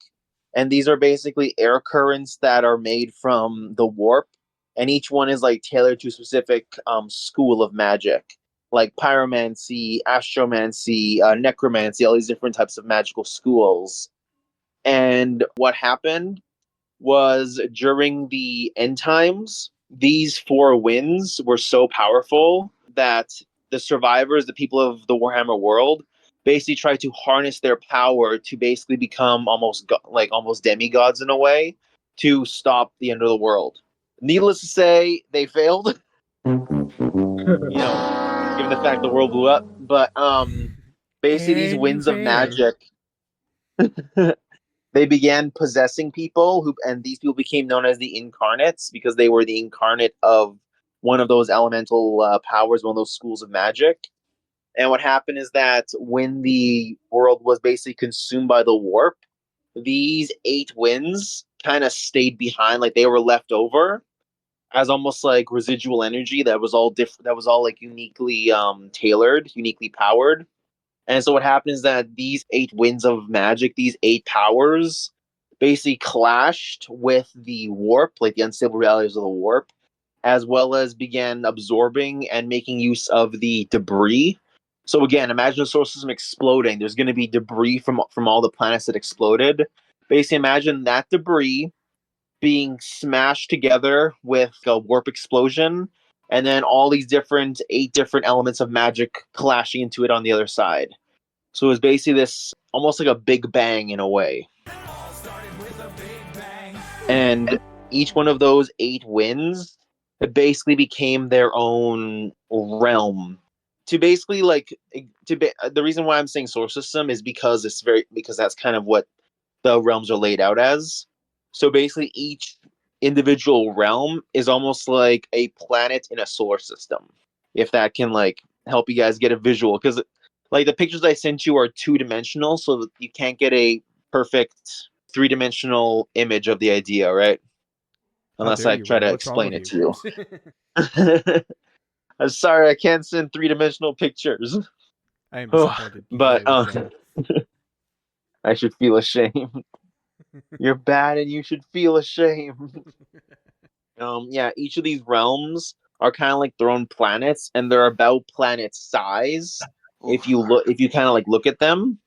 Speaker 2: and these are basically air currents that are made from the warp, and each one is like tailored to a specific school of magic, like pyromancy, astromancy, necromancy, all these different types of magical schools. And what happened was during the end times, these 4 winds were so powerful that the survivors, the people of the Warhammer world, basically tried to harness their power to basically become almost demigods in a way to stop the end of the world. Needless to say, they failed. Given the fact the world blew up, but basically these
Speaker 1: And you
Speaker 2: winds of
Speaker 1: failed.
Speaker 2: magic they began possessing people and these people became known as the incarnates because they were the incarnate of one of those elemental powers, one of those schools of magic. And what happened is that when the world was basically consumed by the warp, these 8 winds kind of stayed behind, like they were left over as almost like residual energy that was all different, that was all like uniquely tailored, uniquely powered. And so what happens is that these 8 winds of magic, these 8 powers, basically clashed with the warp, like the unstable realities of the warp, as well as began absorbing and making use of the debris. So again, imagine the solar system exploding. There's going to be debris from all the planets that exploded. Basically, imagine that debris being smashed together with a warp explosion, and then all these 8 different elements of magic clashing into it on the other side. So it was basically this almost like a big bang in a way. And each one of those 8 winds it basically became their own realm. To basically the reason why I'm saying solar system is because that's kind of what the realms are laid out as. So basically each individual realm is almost like a planet in a solar system. If that can like help you guys get a visual, because like the pictures I sent you are 2-dimensional, so that you can't get a perfect 3-dimensional image of the idea, right?
Speaker 1: How
Speaker 2: Unless
Speaker 1: dare
Speaker 2: I
Speaker 1: you,
Speaker 2: try
Speaker 1: Will?
Speaker 2: to
Speaker 1: What's wrong
Speaker 2: explain
Speaker 1: with
Speaker 2: it to
Speaker 1: you?
Speaker 2: you. I'm sorry, I can't send 3-dimensional pictures.
Speaker 1: I am disappointed. You
Speaker 2: But
Speaker 1: failed your job.
Speaker 2: I should feel ashamed. You're bad, and you should feel ashamed. Yeah, each of these realms are kind of like their own planets, and they're about planet size. If you kind of like look at them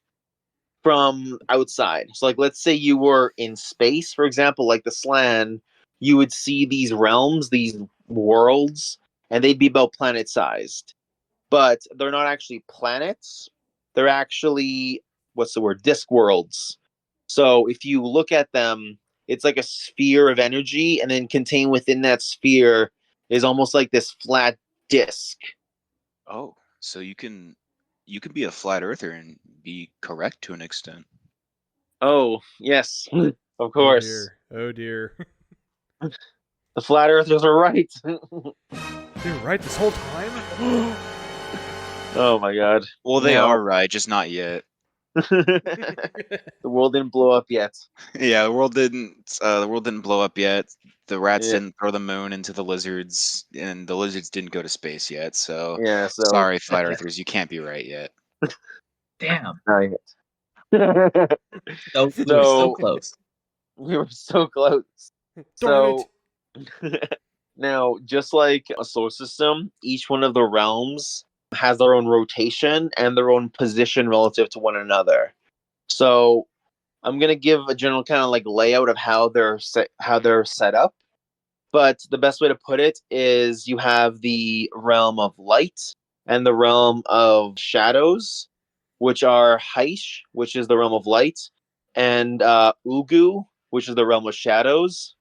Speaker 2: from outside. So like let's say you were in space, for example, like the Slan, you would see these realms, these worlds, and they'd be about planet sized. But they're not actually planets. They're actually what's the word? Disk worlds. So if you look at them, it's like a sphere of energy, and then contained within that sphere is almost like this flat disk.
Speaker 4: Oh, so you can be a flat earther and be correct to an extent.
Speaker 2: Oh, yes, of
Speaker 1: Oh
Speaker 2: course.
Speaker 1: dear. Oh dear.
Speaker 2: The flat earthers are right.
Speaker 1: You're right this whole time?
Speaker 2: Oh my god.
Speaker 4: Well, they
Speaker 2: Well,
Speaker 4: are right, just not yet.
Speaker 2: the world didn't blow up yet.
Speaker 4: Yeah, the world didn't blow up yet. The rats
Speaker 2: Yeah.
Speaker 4: didn't throw the moon into the lizards, and the lizards didn't go to space yet. So
Speaker 2: Yeah, so
Speaker 4: sorry, flat earthers, you can't be right yet.
Speaker 3: Damn.
Speaker 2: not yet.
Speaker 3: So we were so close.
Speaker 2: We were so close.
Speaker 1: Darn
Speaker 2: So Now, just like a solar system, each one of the realms has their own rotation and their own position relative to one another. So I'm gonna give a general kind of like layout of how they're set up. But the best way to put it is you have the realm of light and the realm of shadows, which are Haish, which is the realm of light, and Ugu, which is the realm of shadows.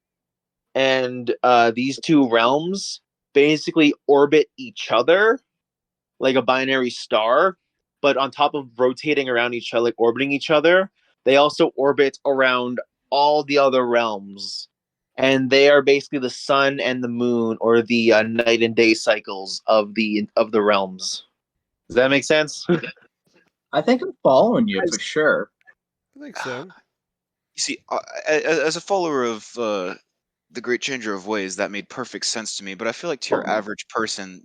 Speaker 2: And these two realms basically orbit each other like a binary star, but on top of rotating around each other, like orbiting each other, they also orbit around all the other realms. And they are basically the sun and the moon, or the night and day cycles of the realms. Does that make sense?
Speaker 3: I think I'm following you for sure.
Speaker 1: I think so.
Speaker 4: You see, as a follower of the Great Changer of Ways, that made perfect sense to me. But I feel like to your average person,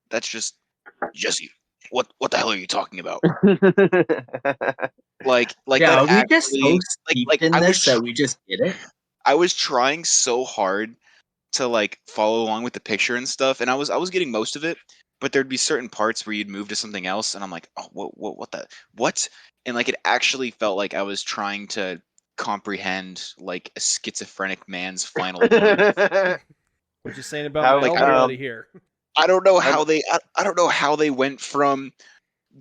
Speaker 4: that's just Jesse. What the hell are you talking about? Like
Speaker 3: Yeah,
Speaker 4: that
Speaker 3: are we just so
Speaker 4: actually
Speaker 3: steeped in this that we just get it?
Speaker 4: I was trying so hard to like follow along with the picture and stuff, and I was getting most of it, but there'd be certain parts where you'd move to something else, and I'm like, oh, what the what? And like it actually felt like I was trying to comprehend like a schizophrenic man's final thoughts.
Speaker 1: What you saying about
Speaker 2: How
Speaker 1: my
Speaker 4: like
Speaker 1: elder buddy here?
Speaker 4: I don't know
Speaker 2: I'm-
Speaker 4: how I don't know how they went from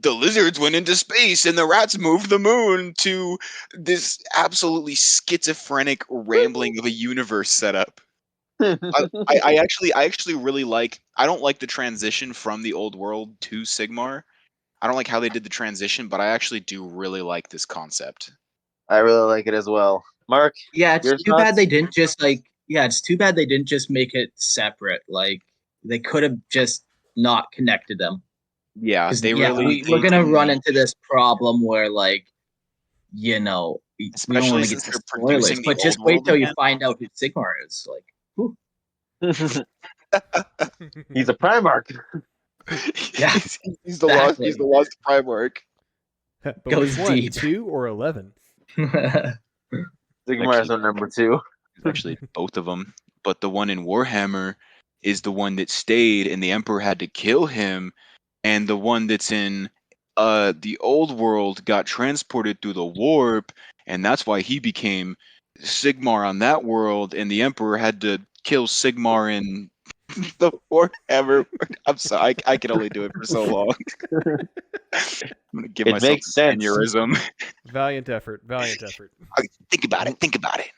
Speaker 4: the lizards went into space and the rats moved the moon to this absolutely schizophrenic rambling of a universe setup. I actually really like. I don't like the transition from the old world to Sigmar. I don't like how they did the transition, but I actually do really like this concept.
Speaker 2: I really like it as well. Mark,
Speaker 3: Yeah, it's
Speaker 2: your
Speaker 3: too bad
Speaker 2: thoughts?
Speaker 3: they didn't just like. Yeah, it's too bad they didn't just make it separate. Like they could have just not connected them.
Speaker 4: Yeah,
Speaker 3: Because
Speaker 4: they
Speaker 3: yeah,
Speaker 4: really
Speaker 3: we're
Speaker 4: they
Speaker 3: gonna
Speaker 4: didn't
Speaker 3: run
Speaker 4: need
Speaker 3: into
Speaker 4: to,
Speaker 3: this problem where like we don't want
Speaker 4: especially
Speaker 3: to get
Speaker 4: since
Speaker 3: to
Speaker 4: they're
Speaker 3: spoilers,
Speaker 4: producing the
Speaker 3: but
Speaker 4: old
Speaker 3: just wait
Speaker 4: world
Speaker 3: till you
Speaker 4: again.
Speaker 3: find out who Sigmar is. Like, whew.
Speaker 2: He's a Primarch.
Speaker 3: Yeah,
Speaker 4: He's the lost. He's
Speaker 3: exactly.
Speaker 4: the lost Primarch.
Speaker 1: But
Speaker 3: Goes
Speaker 1: which one?
Speaker 3: deep.
Speaker 1: 2 or 11?
Speaker 2: Sigmar is
Speaker 4: Actually,
Speaker 2: on number 2.
Speaker 4: actually, both of them. But the one in Warhammer is the one that stayed, and the Emperor had to kill him. And the one that's in the old world got transported through the warp, and that's why he became Sigmar on that world, and the Emperor had to kill Sigmar in the Warhammer. I'm sorry, I can only do it for so long. I'm gonna give
Speaker 2: It
Speaker 4: myself
Speaker 2: makes
Speaker 4: an
Speaker 2: sense.
Speaker 4: aneurysm.
Speaker 1: Valiant effort. Valiant effort.
Speaker 4: Think about it. Think about it.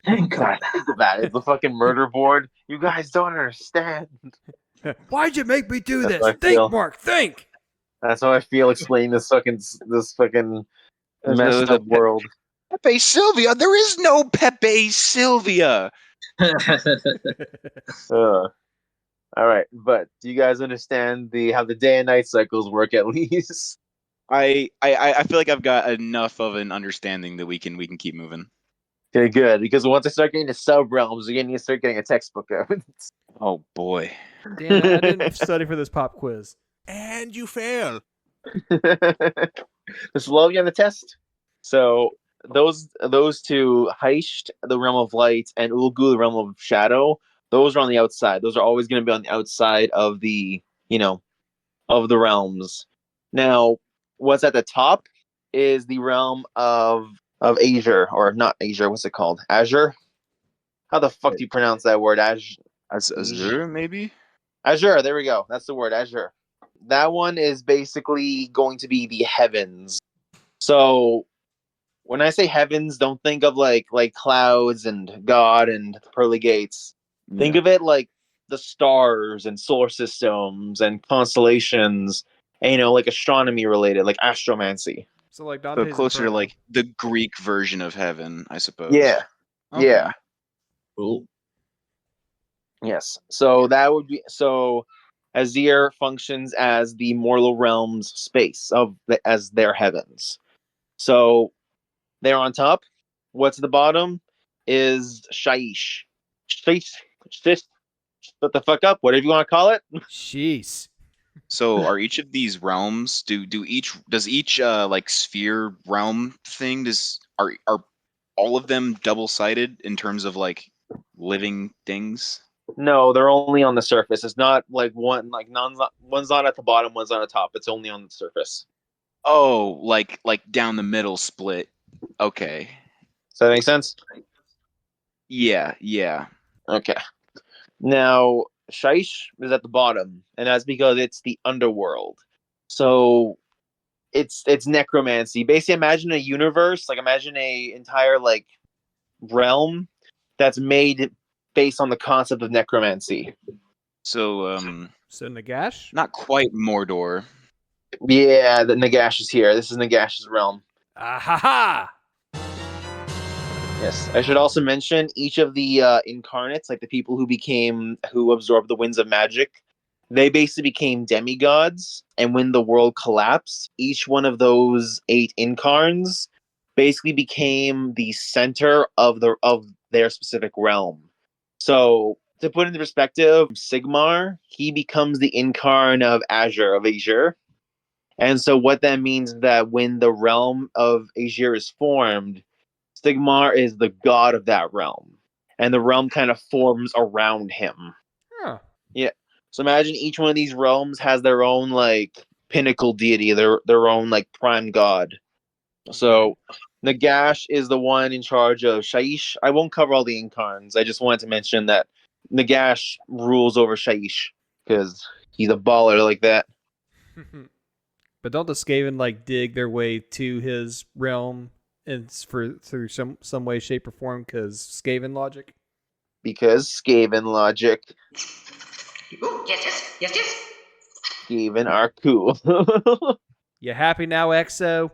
Speaker 3: Thank God.
Speaker 2: Think about it. It's the fucking murder board. You guys don't understand.
Speaker 1: Why'd you make me do
Speaker 2: That's
Speaker 1: this?
Speaker 2: how I
Speaker 1: Think,
Speaker 2: feel.
Speaker 1: Mark, think!
Speaker 2: That's how I feel explaining this fucking messed up world.
Speaker 4: Pepe Sylvia. There is no Pepe Sylvia.
Speaker 2: All right, but do you guys understand how the day and night cycles work at least?
Speaker 4: I feel like I've got enough of an understanding that we can keep moving.
Speaker 2: Okay, good. Because once I start getting to sub realms, you're gonna start getting a textbook out.
Speaker 4: Oh boy.
Speaker 1: Damn it, I didn't study for this pop quiz.
Speaker 6: And you fail.
Speaker 2: Just love you on the test. So those two, Heist, the realm of light, and Ulgu, the realm of shadow, those are on the outside. Those are always going to be on the outside of of the realms. Now, what's at the top is the realm of Azure, or not Azure. What's it called? Azure. How the fuck do you pronounce that word?
Speaker 4: Azure, maybe?
Speaker 2: Azure. There we go. That's the word. Azure. That one is basically going to be the heavens. So when I say heavens, don't think of like clouds and God and the pearly gates. Think of it like the stars and solar systems and constellations, and, like astronomy related, like astromancy.
Speaker 1: So like
Speaker 4: So
Speaker 1: Dante's
Speaker 4: closer to
Speaker 1: Inferno.
Speaker 4: like the Greek version of heaven, I suppose.
Speaker 2: Yeah.
Speaker 4: Okay.
Speaker 2: Yeah.
Speaker 3: Cool.
Speaker 2: Yes. So that would be Azir functions as the mortal realms space as their heavens. So they're on top. What's at the bottom is Shaish. Shaish. Shish. Shut the fuck up. Whatever you want to call it.
Speaker 1: Jeez.
Speaker 4: So are each of these realms does each like sphere realm thing are all of them double sided in terms of like living things?
Speaker 2: No, they're only on the surface. It's not like one's not at the bottom, one's on the top. It's only on the surface.
Speaker 4: Oh, like down the middle split. Okay.
Speaker 2: Does that make sense?
Speaker 4: Yeah.
Speaker 2: Okay. Now, Shaish is at the bottom, and that's because it's the underworld. So it's necromancy. Basically, imagine a universe, like imagine a entire like realm that's made based on the concept of necromancy.
Speaker 4: So
Speaker 1: So Nagash?
Speaker 4: not quite Mordor.
Speaker 2: Yeah, the Nagash is here. This is Nagash's realm.
Speaker 1: Ah ha ha!
Speaker 2: Yes, I should also mention each of the incarnates, like the people who absorbed the winds of magic, they basically became demigods. And when the world collapsed, each one of those 8 incarns basically became the center of their specific realm. So to put into perspective, Sigmar, he becomes the incarn of Azure. And so what that means is that when the realm of Azure is formed, Sigmar is the god of that realm, and the realm kind of forms around him.
Speaker 1: Huh.
Speaker 2: Yeah. So imagine each one of these realms has their own like pinnacle deity, their own like prime god. So Nagash is the one in charge of Shaish. I won't cover all the incarns. I just wanted to mention that Nagash rules over Shaish because he's a baller like that.
Speaker 1: But don't the Skaven like dig their way to his realm and through some way, shape, or form? Because Skaven logic.
Speaker 2: Because Skaven logic.
Speaker 7: Ooh, yes.
Speaker 2: Skaven are cool.
Speaker 1: You happy now, EXO?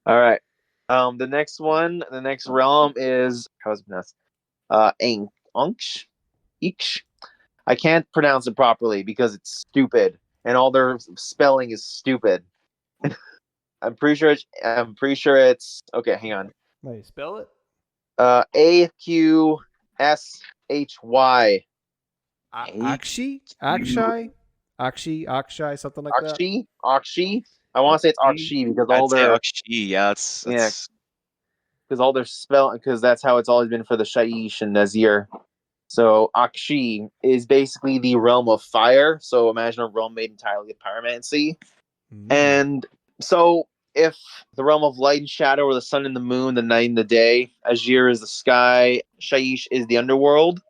Speaker 2: All right. The next realm is how's it pronounced? Ankh. Eeksh. I can't pronounce it properly because it's stupid, and all their spelling is stupid. I'm pretty sure it's okay. Hang on.
Speaker 1: Wait, spell it.
Speaker 2: Aqshy.
Speaker 1: Akshi, something like that.
Speaker 2: Akshi. I want to say it's Akshi because
Speaker 4: I'd
Speaker 2: all
Speaker 4: say
Speaker 2: their
Speaker 4: Akshi, yeah, that's
Speaker 2: because all their spell because that's how it's always been for the Shaish and Nazir. So Akshi is basically the realm of fire. So imagine a realm made entirely of pyromancy. And so if the realm of light and shadow are the sun and the moon, the night and the day, Azir is the sky, Shaish is the underworld.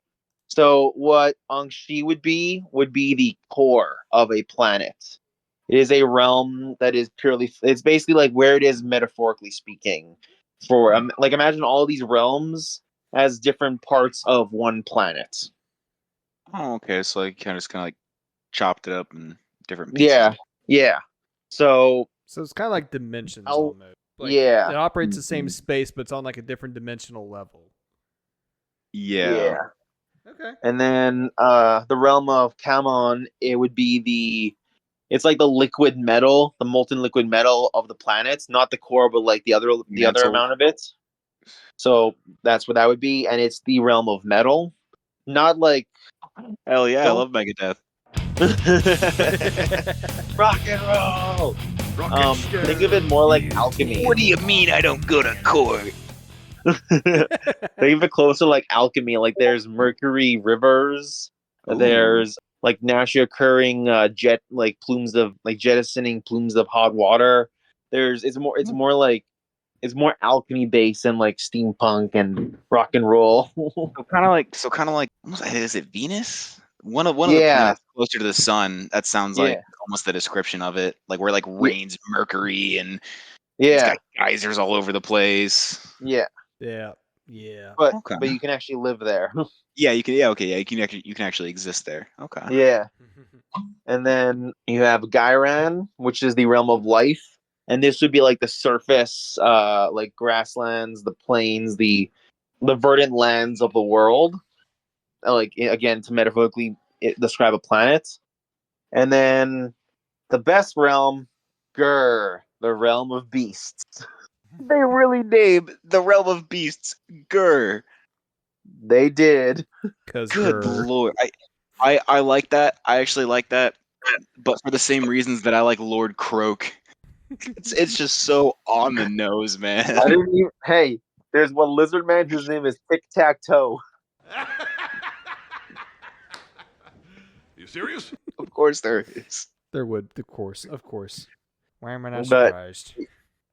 Speaker 2: So what Angshi would be the core of a planet. It is a realm that is it's basically like where it is metaphorically speaking. For like imagine all these realms as different parts of one planet.
Speaker 4: Oh, okay. So like kind of like chopped it up in different pieces.
Speaker 2: Yeah. So
Speaker 1: it's kind of like dimensions
Speaker 2: I'll-
Speaker 1: almost. Like,
Speaker 2: yeah.
Speaker 1: It operates the same space, but it's on like a different dimensional level.
Speaker 4: Yeah.
Speaker 1: Okay.
Speaker 2: And then the realm of Kamon, it would be it's like the liquid metal, the molten liquid metal of the planets, not the core, but like the other
Speaker 4: Mental.
Speaker 2: amount of it. So that's what that would be, and it's the realm of metal, not like
Speaker 4: Hell yeah, I
Speaker 2: Don't-
Speaker 4: love Megadeth.
Speaker 2: rock and roll. Think of it more like alchemy.
Speaker 4: do you mean I don't go to court?
Speaker 2: Think of it closer like alchemy. Like there's mercury rivers.
Speaker 4: Ooh.
Speaker 2: There's like naturally occurring jettisoning plumes of hot water. It's more alchemy based than like steampunk and rock and roll.
Speaker 4: So kind of like is it Venus? One of the
Speaker 2: Yeah.
Speaker 4: planets closer to the sun. That sounds like
Speaker 2: Yeah.
Speaker 4: almost the description of it. Like where like rains mercury and it's
Speaker 2: Yeah,
Speaker 4: got geysers all over the place.
Speaker 2: yeah,
Speaker 1: Yeah.
Speaker 2: but
Speaker 4: Okay.
Speaker 2: you can actually live there.
Speaker 4: Yeah, you can. Yeah, okay. Yeah, you can actually exist there. Okay.
Speaker 2: Yeah, and then you have Gyran, which is the realm of life, and this would be like the surface, like grasslands, the plains, the verdant lands of the world. Like again, to metaphorically describe a planet, and then the best realm, Gur, the realm of beasts.
Speaker 4: They really named the realm of beasts Gur.
Speaker 2: They did.
Speaker 1: Because
Speaker 4: Good lord. I like that. I actually like that, but for the same reasons that I like Lord Croak. It's just so on the nose, man.
Speaker 2: Hey, There's one lizard man whose name is Tic Tac Toe.
Speaker 6: You serious?
Speaker 4: Of course there is.
Speaker 1: There would, of course. Why am I not
Speaker 2: But-
Speaker 1: surprised?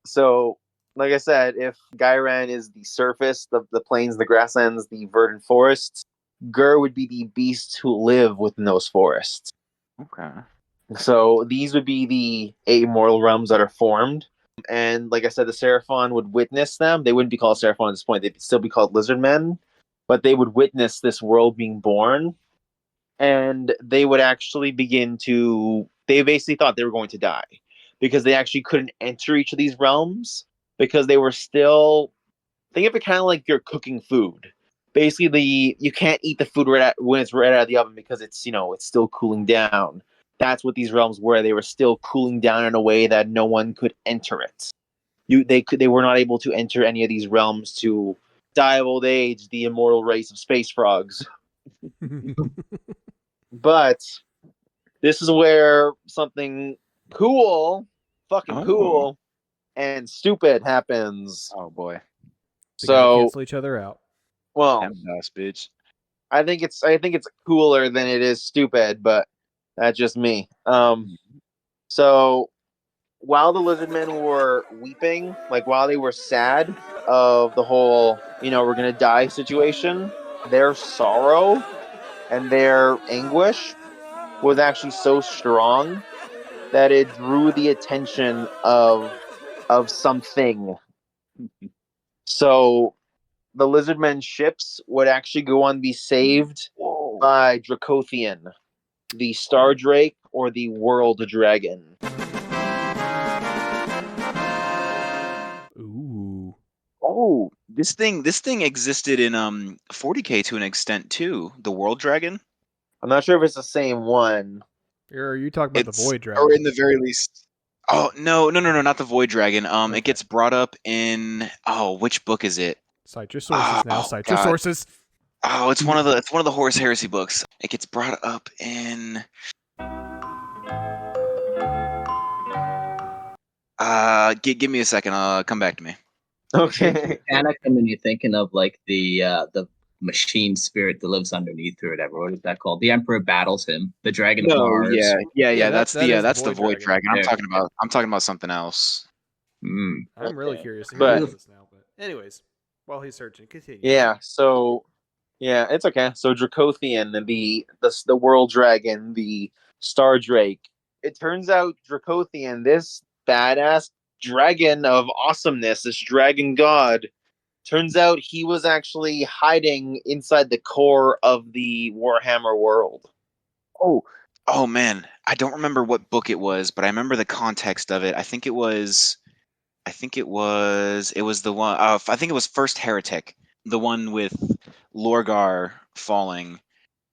Speaker 2: So, like I said, if Gairan is the surface, the plains, the grasslands, the verdant forests, Gur would be the beasts who live within those forests.
Speaker 4: Okay.
Speaker 2: So these would be the 8 immortal realms that are formed. And like I said, the Seraphon would witness them. They wouldn't be called Seraphon at this point. They'd still be called lizard men. But they would witness this world being born. And they would actually begin to... They basically thought they were going to die. Because they actually couldn't enter each of these realms. Because they were still... Think of it kind of like you're cooking food. Basically, you can't eat the food when it's right out of the oven because it's, it's still cooling down. That's what these realms were. They were still cooling down in a way that no one could enter it. They were not able to enter any of these realms to die of old age, the immortal race of space frogs. But this is where something fucking cool, and stupid happens.
Speaker 4: Oh boy.
Speaker 1: They gotta
Speaker 2: So,
Speaker 1: cancel each other out.
Speaker 2: well,
Speaker 4: Ass bitch.
Speaker 2: I think it's cooler than it is stupid, but that's just me. So while the lizard men were weeping, like while they were sad of the whole, we're gonna die situation, their sorrow and their anguish was actually so strong that it drew the attention of something. So the lizard men's ships would actually go on to be saved by Dracothian, the Star Drake, or the World Dragon.
Speaker 1: Ooh.
Speaker 4: Oh, this thing existed in 40K to an extent too. The World Dragon.
Speaker 2: I'm not sure if it's the same one.
Speaker 1: Are you talking about the
Speaker 4: It's-
Speaker 1: Void Dragon?
Speaker 4: Or in the very least. Oh no, not the Void Dragon.
Speaker 1: Okay.
Speaker 4: It gets brought up in which book is it?
Speaker 1: Cite your sources now.
Speaker 4: Oh,
Speaker 1: Cite your
Speaker 4: God.
Speaker 1: sources.
Speaker 4: Oh, it's one of the Horus Heresy books. It gets brought up in give me a second, come back to me.
Speaker 2: Okay.
Speaker 3: Panic, and then you're thinking of like the machine spirit that lives underneath or whatever. What is that called? The Emperor battles him. The Dragon of Mars.
Speaker 1: Yeah,
Speaker 4: That's
Speaker 1: that is
Speaker 4: the Void Dragon.
Speaker 3: Yeah.
Speaker 4: I'm talking about something else.
Speaker 1: I'm really
Speaker 2: Okay.
Speaker 1: curious to hear
Speaker 2: But-
Speaker 1: about this now. But anyways, while he's searching, continue.
Speaker 2: Yeah, so it's okay. So Dracothian, the World Dragon, the Star Drake. It turns out Dracothian, this badass dragon of awesomeness, this dragon god, turns out he was actually hiding inside the core of the Warhammer world.
Speaker 4: Oh man, I don't remember what book it was, but I remember the context of it. I think it was the one. I think it was First Heretic, the one with Lorgar falling.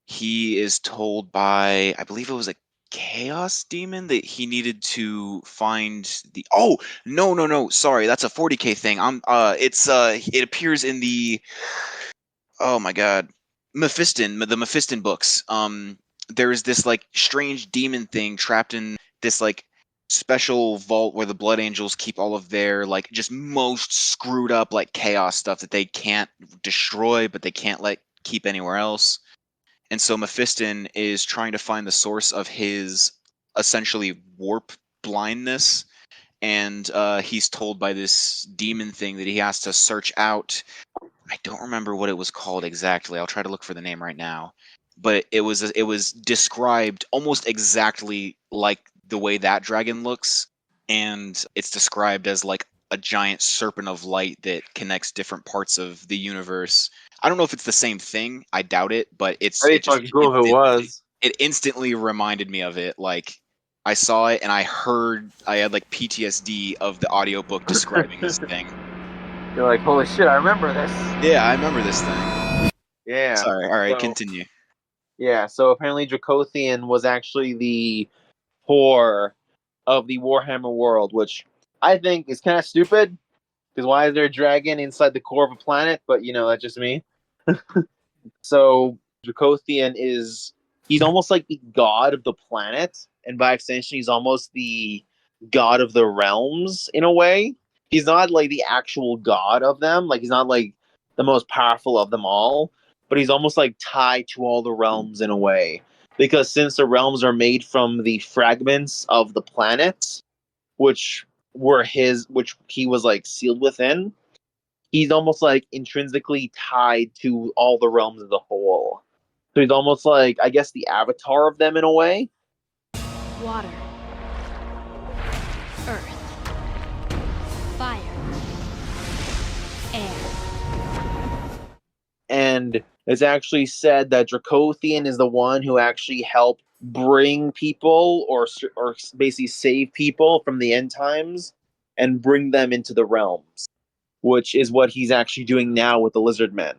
Speaker 4: He is told by, I believe it was a Chaos Demon, that he needed to find the. Oh no! Sorry, that's a 40K thing. It appears in the. Oh my God, the Mephiston books. There is this like strange demon thing trapped in this like special vault where the Blood Angels keep all of their like just most screwed up like chaos stuff that they can't destroy, but they can't let keep anywhere else. And so Mephiston is trying to find the source of his essentially warp blindness, and he's told by this demon thing that he has to search out. I don't remember what it was called exactly. I'll try to look for the name right now. But it was described almost exactly like the way that dragon looks, and it's described as like a giant serpent of light that connects different parts of the universe. I don't know if it's the same thing. I doubt it, but
Speaker 2: That'd be fucking cool if it was.
Speaker 4: It instantly reminded me of it. Like I saw it and I had like PTSD of the audiobook describing this thing.
Speaker 2: You're like, holy shit, I remember this.
Speaker 4: Yeah, I remember this thing.
Speaker 2: Yeah.
Speaker 4: Sorry. All right,
Speaker 2: So-
Speaker 4: continue.
Speaker 2: Yeah, so apparently Dracothian was actually the core of the Warhammer world, which I think is kind of stupid. Because why is there a dragon inside the core of a planet? But, that's just me. So Dracothian he's almost like the god of the planet. And by extension, he's almost the god of the realms in a way. he's not like the actual god of them. Like he's not like the most powerful of them all, but he's almost like tied to all the realms in a way. Because since the realms are made from the fragments of the planets, which which he was like sealed within, he's almost like intrinsically tied to all the realms as a whole. So he's almost like, I guess, the avatar of them in a way.
Speaker 8: Water. Earth. Fire. Air.
Speaker 2: And it's actually said that Dracothian is the one who actually helped bring people or basically save people from the end times and bring them into the realms, which is what he's actually doing now with the lizard men.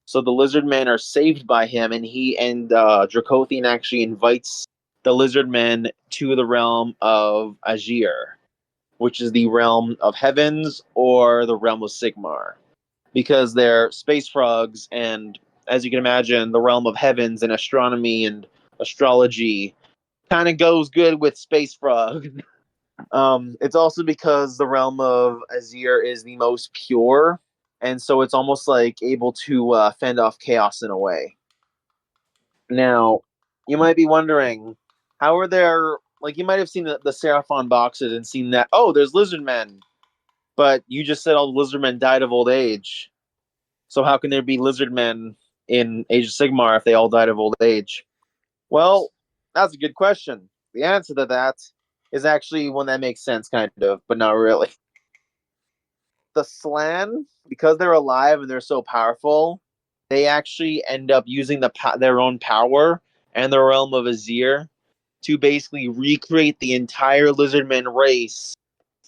Speaker 2: So the lizard men are saved by him, and Dracothian actually invites the lizard men to the realm of Azir, which is the realm of heavens or the realm of Sigmar, because they're space frogs, and as you can imagine, the realm of heavens and astronomy and astrology kind of goes good with space frogs. It's also because the realm of Azir is the most pure, and so it's almost like able to fend off chaos in a way. Now, you might be wondering, how are there, like, you might have seen the Seraphon boxes and seen that, oh, there's lizard men, but you just said all the lizard men died of old age. So how can there be lizard men in Age of Sigmar if they all died of old age? Well, that's a good question. The answer to that is actually one that makes sense, kind of, but not really. The Slan, because they're alive and they're so powerful, they actually end up using their own power and the realm of Azir to basically recreate the entire lizardman race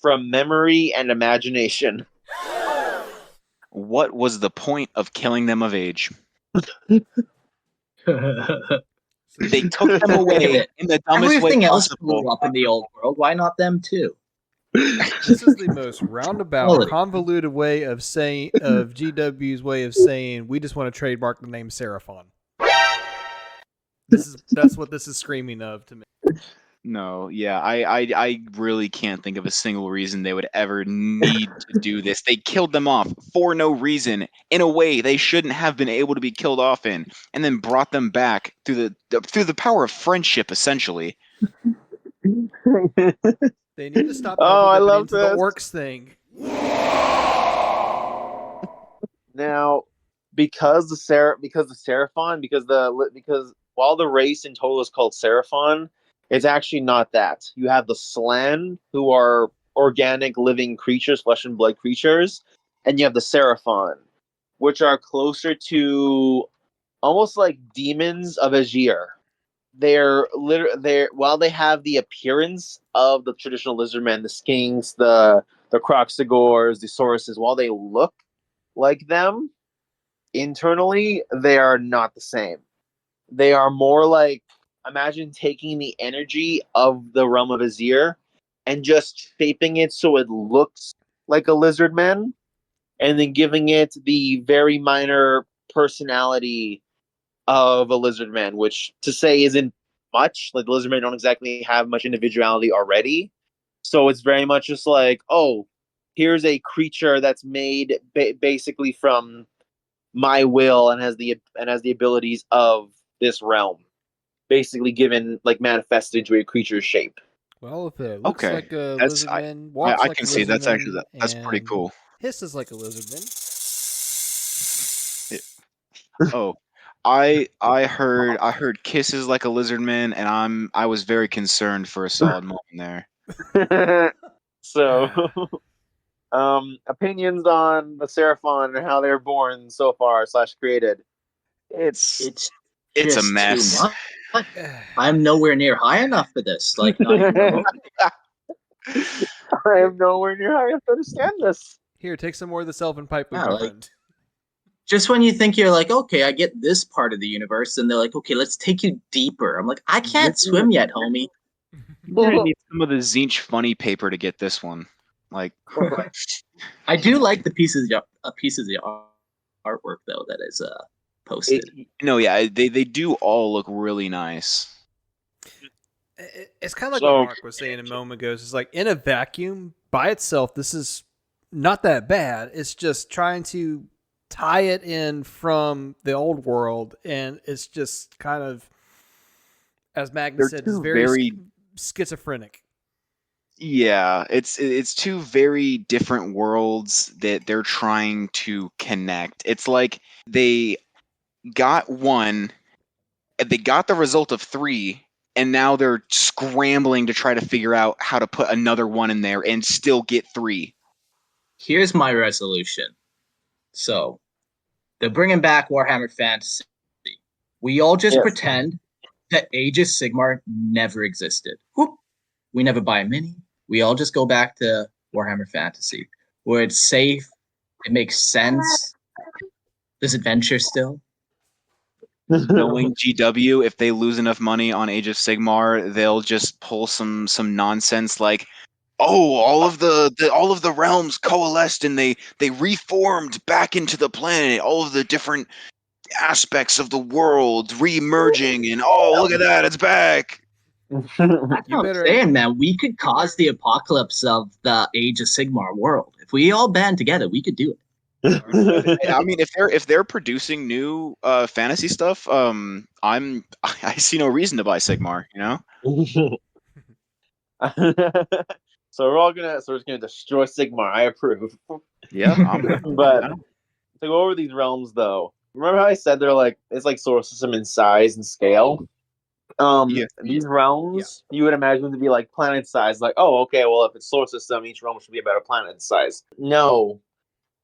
Speaker 2: from memory and imagination.
Speaker 4: What was the point of killing them of age? They took them away in the dumbest way
Speaker 3: Everything else
Speaker 4: possible.
Speaker 3: blew up in the old world. Why not them too?
Speaker 1: This is the most roundabout,
Speaker 3: Quality.
Speaker 1: convoluted way of saying of GW's way of saying we just want to trademark the name Seraphon. That's what this is screaming of to me.
Speaker 4: No, yeah, I really can't think of a single reason they would ever need to do this. They killed them off for no reason, in a way they shouldn't have been able to be killed off in, and then brought them back through the power of friendship, essentially.
Speaker 1: They need to stop
Speaker 2: Oh, I love
Speaker 1: into the
Speaker 2: this.
Speaker 1: orcs thing.
Speaker 2: Now, because the Seraphon, because while the race in total is called Seraphon, it's actually not that. You have the Slan, who are organic living creatures, flesh and blood creatures, and you have the Seraphon, which are closer to almost like demons of Azir. They're while they have the appearance of the traditional lizardmen, the skinks, the Croxagores, the Sauruses, while they look like them, internally, they are not the same. They are more like, imagine taking the energy of the realm of Azir and just shaping it so it looks like a lizard man, and then giving it the very minor personality of a lizard man, which to say isn't much. Like the lizard men don't exactly have much individuality already. So it's very much just like, oh, here's a creature that's made basically from my will and has the abilities of this realm, basically given like manifested into a creature's shape.
Speaker 1: Well, if it looks
Speaker 4: Okay,
Speaker 1: like a
Speaker 4: that's
Speaker 1: lizardman, walks
Speaker 4: I
Speaker 1: like
Speaker 4: can
Speaker 1: a
Speaker 4: see that's actually
Speaker 1: lizardman,
Speaker 4: that's pretty
Speaker 1: and
Speaker 4: cool.
Speaker 1: hisses like a lizardman.
Speaker 4: Oh, I heard kisses like a lizard man, and I was very concerned for a solid moment there.
Speaker 2: So, opinions on the Seraphon and how they're born so far / created.
Speaker 4: It's
Speaker 3: It's
Speaker 4: it's a
Speaker 3: just
Speaker 4: mess.
Speaker 3: too much. I'm nowhere near high enough for this. Like, not even remotely.
Speaker 2: I am nowhere near high enough to understand this.
Speaker 1: Here, take some more of the Sylvan pipe with
Speaker 3: Yeah,
Speaker 1: my
Speaker 3: like-
Speaker 1: friend.
Speaker 3: Just when you think you're like, okay, I get this part of the universe, and they're like, okay, let's take you deeper. I'm like, I can't swim yet, homie.
Speaker 4: You're gonna need some of the Zinch funny paper to get this one. Like,
Speaker 3: I do like the pieces of the artwork though that is posted.
Speaker 4: no, yeah, they do all look really nice.
Speaker 1: It's kind of like
Speaker 2: So-
Speaker 1: what Mark was saying a moment ago. It's like in a vacuum, by itself, this is not that bad. It's just trying to tie it in from the old world, and it's just kind of, as Magnus
Speaker 4: They're
Speaker 1: said, it's
Speaker 4: two
Speaker 1: very
Speaker 4: very
Speaker 1: schizophrenic.
Speaker 4: Yeah, it's two very different worlds that they're trying to connect. It's like they got one, and they got the result of three, and now they're scrambling to try to figure out how to put another one in there and still get three.
Speaker 3: Here's my resolution. So they're bringing back Warhammer Fantasy. We all just
Speaker 2: Yes.
Speaker 3: pretend that Age of Sigmar never existed. Whoop. We never buy a mini. We all just go back to Warhammer Fantasy, where it's safe, it makes sense. There's adventure still.
Speaker 4: Knowing GW, if they lose enough money on Age of Sigmar, they'll just pull some nonsense like, oh, all of the realms coalesced and they reformed back into the planet. All of the different aspects of the world re-merging, and oh, look at that, it's back.
Speaker 3: That's
Speaker 1: You
Speaker 3: what I'm
Speaker 1: better-
Speaker 3: saying, man. We could cause the apocalypse of the Age of Sigmar world. If we all band together, we could do it.
Speaker 4: I mean, if they're producing new fantasy stuff, I see no reason to buy Sigmar. You know,
Speaker 2: So we're just gonna destroy Sigmar. I approve.
Speaker 4: yeah.
Speaker 2: But to go over these realms, though, remember how I said they're like it's like solar system in size and scale.
Speaker 4: Yeah.
Speaker 2: These realms you would imagine to be like planet size. Like, oh, okay, well, if it's solar system, each realm should be about a planet size. No.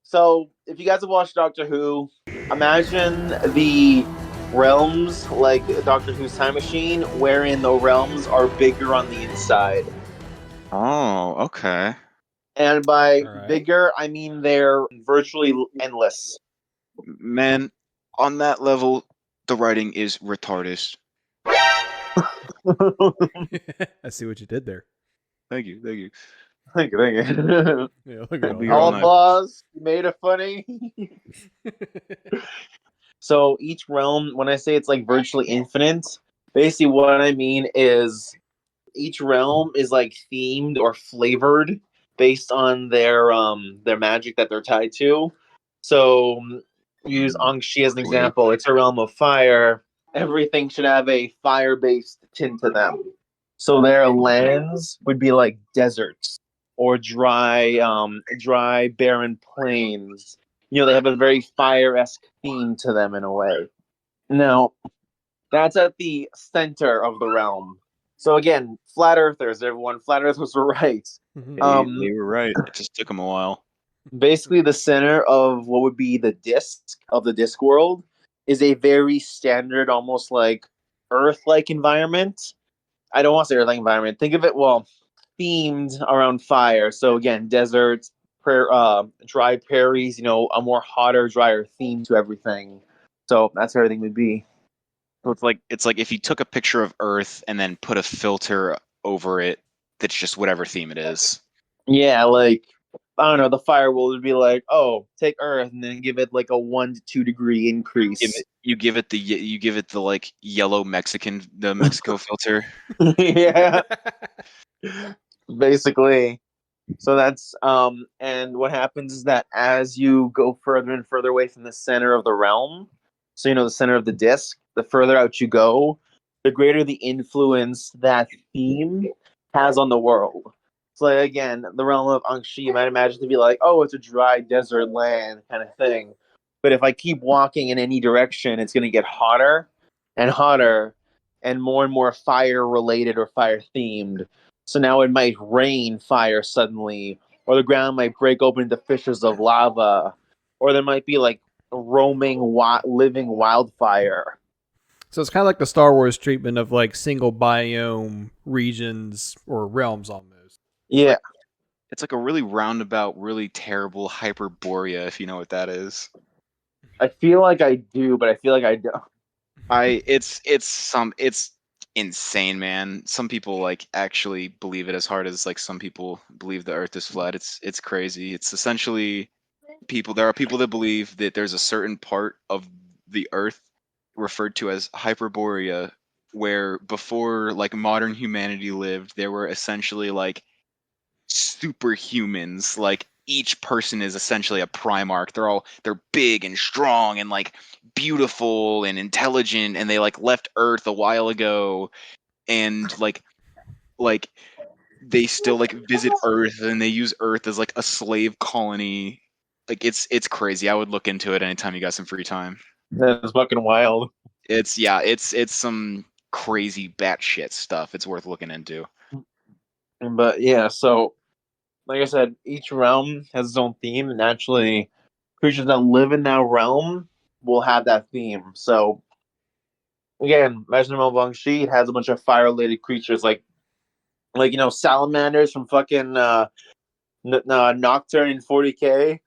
Speaker 2: So if you guys have watched Doctor Who, imagine the realms like Doctor Who's time machine, wherein the realms are bigger on the inside.
Speaker 4: Oh, okay.
Speaker 2: And by
Speaker 1: All right.
Speaker 2: bigger, I mean they're virtually endless.
Speaker 4: Man, on that level, the writing is retarded.
Speaker 1: I see what you did there.
Speaker 4: Thank you, thank you.
Speaker 2: Thank you.
Speaker 1: Yeah, look at
Speaker 4: I'll
Speaker 1: all
Speaker 4: be
Speaker 1: that.
Speaker 4: all
Speaker 2: All
Speaker 4: night.
Speaker 2: applause. You made it funny. So each realm, when I say it's like virtually infinite, basically what I mean is each realm is like themed or flavored based on their magic that they're tied to. So use Angshi as an example. It's a realm of fire. Everything should have a fire-based tint to them. So their lands would be like deserts or dry barren plains. You know, they have a very fire-esque theme to them in a way. Now, that's at the center of the realm. So again, flat earthers, everyone, flat earthers were right.
Speaker 4: They were right. It just took them a while.
Speaker 2: Basically, the center of what would be the disc world is a very standard, almost like Earth-like environment. I don't want to say Earth-like environment. Think of it, well, themed around fire. So again, deserts, dry prairies. You know, a more hotter, drier theme to everything. So that's how everything would be.
Speaker 4: So it's like if you took a picture of Earth and then put a filter over it that's just whatever theme it is.
Speaker 2: Yeah, like I don't know, the firewall would be like, oh, take Earth and then give it like a 1 to 2 degree increase.
Speaker 4: You give it the like yellow the Mexico filter.
Speaker 2: Yeah, basically. So that's and what happens is that as you go further and further away from the center of the realm, so you know the center of the disc, the further out you go, the greater the influence that theme has on the world. So like, again, the realm of Angshi, you might imagine to be like, oh, it's a dry desert land kind of thing. But if I keep walking in any direction, it's going to get hotter and more fire related or fire themed. So now it might rain fire suddenly, or the ground might break open into fissures of lava, or there might be like living wildfire.
Speaker 1: So it's kind of like the Star Wars treatment of like single biome regions or realms almost.
Speaker 2: Yeah,
Speaker 4: It's like a really roundabout, really terrible Hyperborea, if you know what that is.
Speaker 2: I feel like I do, but I feel like I don't.
Speaker 4: It's insane, man. Some people like actually believe it as hard as like some people believe the Earth is flat. It's crazy. It's essentially there are people that believe that there's a certain part of the Earth referred to as Hyperborea where before like modern humanity lived, there were essentially like superhumans, like each person is essentially a Primarch. They're big and strong and like beautiful and intelligent, and they like left Earth a while ago, and like they still like visit Earth, and they use Earth as like a slave colony. Like it's crazy. I would look into it anytime you got some free time.
Speaker 2: That's fucking wild.
Speaker 4: It's some crazy batshit stuff. It's worth looking into.
Speaker 2: But yeah, so like I said, each realm has its own theme, and naturally, creatures that live in that realm will have that theme. So again, Legend of Shi has a bunch of fire-related creatures, like salamanders from fucking Nocturne in 40k.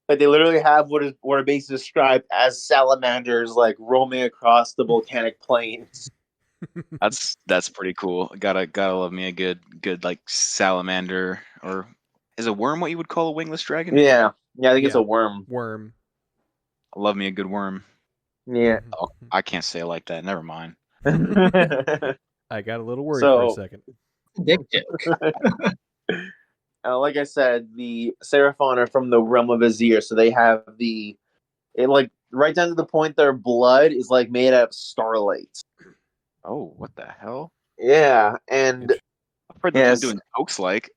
Speaker 2: Like they literally have what are basically described as salamanders, like roaming across the volcanic plains.
Speaker 4: That's pretty cool. Gotta love me a good like salamander, or is a worm what you would call a wingless dragon?
Speaker 2: Yeah, I think it's
Speaker 1: Yeah.
Speaker 2: a worm.
Speaker 1: Worm.
Speaker 4: I love me a good worm.
Speaker 2: Yeah.
Speaker 4: Oh, I can't say it like that. Never mind.
Speaker 1: I got a little worried for a second.
Speaker 3: Addicted.
Speaker 2: Like I said, the Seraphon are from the realm of Azir, so they have like right down to the point their blood is like made out of starlight.
Speaker 4: Oh, what the hell?
Speaker 2: Yeah, and
Speaker 4: I've heard
Speaker 2: yes.
Speaker 4: them doing pokes like.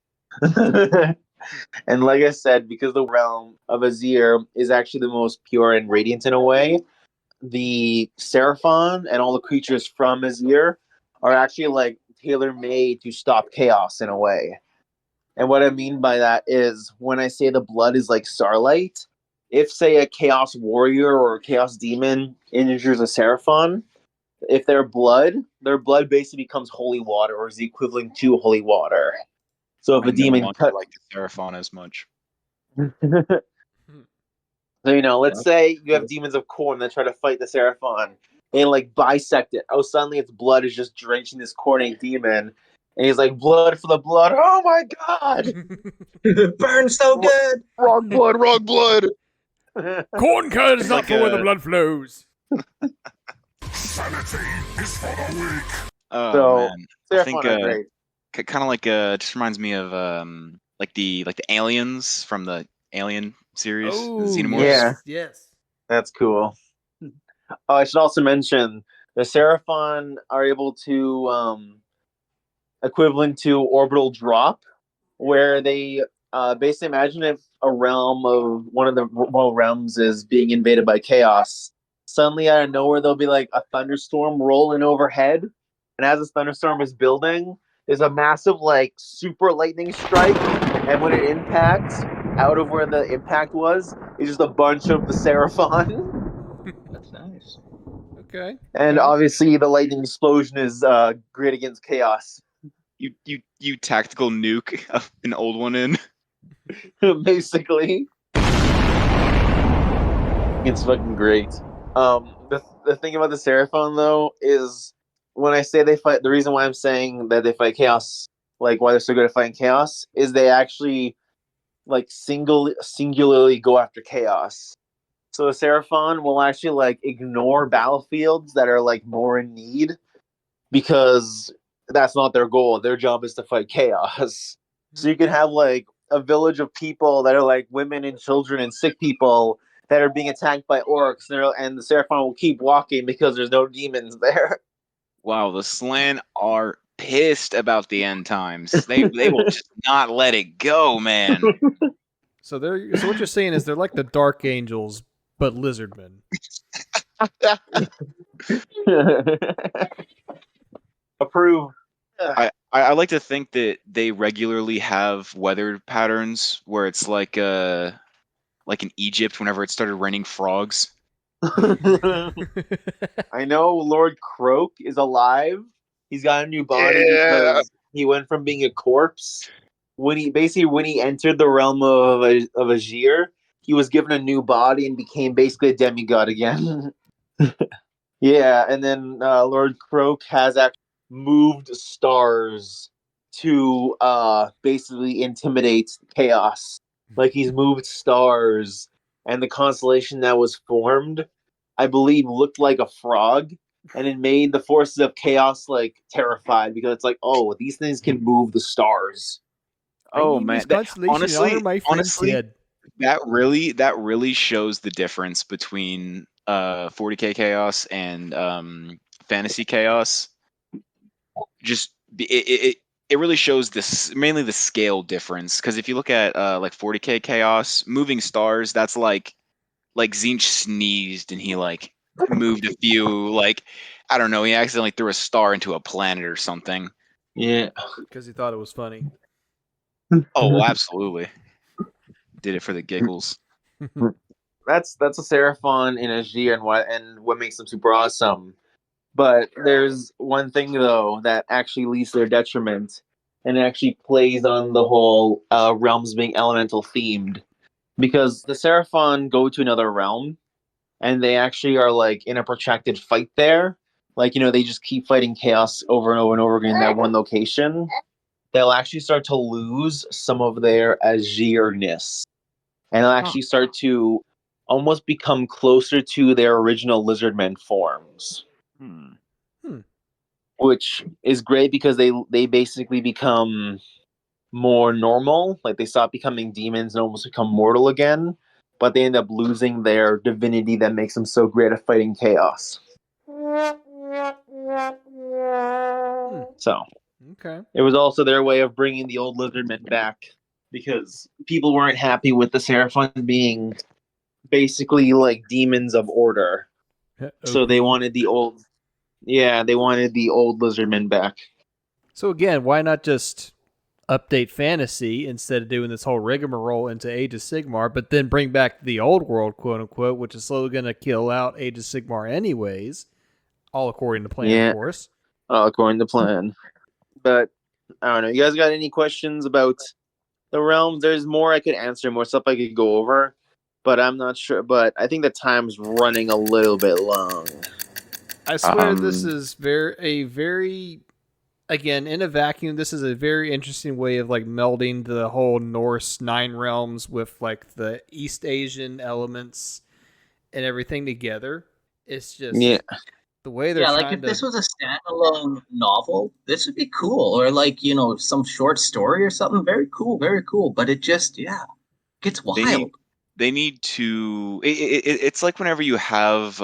Speaker 2: And like I said, because the realm of Azir is actually the most pure and radiant in a way, the Seraphon and all the creatures from Azir are actually like tailor-made to stop chaos in a way. And what I mean by that is when I say the blood is like starlight, if say a chaos warrior or a chaos demon injures a Seraphon, if their blood basically becomes holy water or is the equivalent to holy water. So if
Speaker 4: I
Speaker 2: a demon cut,
Speaker 4: like the Seraphon as much.
Speaker 2: so let's say you have demons of corn that try to fight the Seraphon and like bisect it. Oh, suddenly its blood is just drenching this corny demon, and he's like, "Blood for the blood!" Oh my god!
Speaker 3: Burns so good.
Speaker 4: Wrong blood, wrong blood.
Speaker 1: Corn curd is
Speaker 4: It's
Speaker 1: not
Speaker 4: like
Speaker 1: for where the
Speaker 4: a-
Speaker 1: blood flows.
Speaker 6: Sanity is for the weak.
Speaker 4: Oh
Speaker 2: So,
Speaker 4: man, I
Speaker 2: Seraphon
Speaker 4: think
Speaker 2: are great.
Speaker 4: kind of like just reminds me of like the aliens from the Alien series, the Xenomorphs.
Speaker 2: Yeah.
Speaker 1: Yes.
Speaker 2: That's cool. I should also mention the Seraphon are able to equivalent to orbital drop, where they basically imagine if a realm of one of the realms is being invaded by chaos. Suddenly, out of nowhere, there'll be like a thunderstorm rolling overhead, and as this thunderstorm is building, there's a massive like super lightning strike, and when it impacts, out of where the impact was, is just a bunch of the Seraphon.
Speaker 3: That's nice.
Speaker 1: Okay.
Speaker 2: And
Speaker 1: okay.
Speaker 2: obviously, the lightning explosion is great against chaos.
Speaker 4: You tactical nuke an old one in.
Speaker 2: Basically, it's fucking great. The thing about the Seraphon though is when I say they fight, the reason why I'm saying that they fight chaos, like why they're so good at fighting chaos, is they actually like singularly go after chaos. So a Seraphon will actually like ignore battlefields that are like more in need because that's not their goal. Their job is to fight chaos. So you can have like a village of people that are like women and children and sick people that are being attacked by orcs, and the Seraphon will keep walking because there's no demons there.
Speaker 4: Wow, the Slan are pissed about the end times. They will just not let it go, man.
Speaker 1: So what you're saying is they're like the Dark Angels, but lizardmen.
Speaker 2: Approve.
Speaker 4: I like to think that they regularly have weather patterns where it's like in Egypt whenever it started raining frogs.
Speaker 2: I know Lord Croak is alive. He's got a new body because he went from being a corpse. When he entered the realm of Azir, he was given a new body and became basically a demigod again. Yeah, and then Lord Croak has actually moved stars to basically intimidate chaos. Like he's moved stars, and the constellation that was formed, I believe, looked like a frog, and it made the forces of chaos like terrified because it's like, oh, these things can move the stars.
Speaker 1: I
Speaker 4: Oh
Speaker 1: name
Speaker 4: man,
Speaker 1: this constellation in honor of my friend
Speaker 4: honestly,
Speaker 1: Ted.
Speaker 4: that really shows the difference between 40k chaos and fantasy chaos. Just it really shows this mainly the scale difference, because if you look at like 40k chaos moving stars, that's like Zinch sneezed and he like moved a few, like I don't know, he accidentally threw a star into a planet or something.
Speaker 2: Yeah.
Speaker 1: Because he thought it was funny.
Speaker 4: Oh, absolutely. Did it for the giggles.
Speaker 2: That's a Seraphon in SG and what makes them super awesome. But there's one thing though that actually leads to their detriment, and it actually plays on the whole realms being elemental themed. Because the Seraphon go to another realm, and they actually are like in a protracted fight there. Like, they just keep fighting chaos over and over and over again in that one location. They'll actually start to lose some of their Azir-ness. And they'll actually start to almost become closer to their original lizardmen forms.
Speaker 4: Hmm.
Speaker 2: Which is great because they basically become more normal. Like, they stop becoming demons and almost become mortal again. But they end up losing their divinity that makes them so great at fighting chaos. So
Speaker 1: Okay.
Speaker 2: it was also their way of bringing the old lizardmen back, because people weren't happy with the Seraphon being basically like demons of order. So they wanted the old lizardmen back.
Speaker 1: So again, why not just update fantasy instead of doing this whole rigmarole into Age of Sigmar, but then bring back the old world, quote unquote, which is slowly going to kill out Age of Sigmar anyways, all according to plan, of course.
Speaker 2: According to plan. But I don't know. You guys got any questions about the realms? There's more I could answer, more stuff I could go over, but I'm not sure. But I think the time's running a little bit long.
Speaker 1: I swear this is very again, in a vacuum, this is a very interesting way of like melding the whole Norse 9 realms with like the East Asian elements and everything together. It's just the way they're
Speaker 3: Yeah,
Speaker 1: trying
Speaker 3: like if
Speaker 1: to.
Speaker 3: this was a standalone novel, this would be cool. Or like, some short story or something. Very cool, very cool. But it just, gets
Speaker 4: They need
Speaker 3: wild.
Speaker 4: they need to it's like whenever you have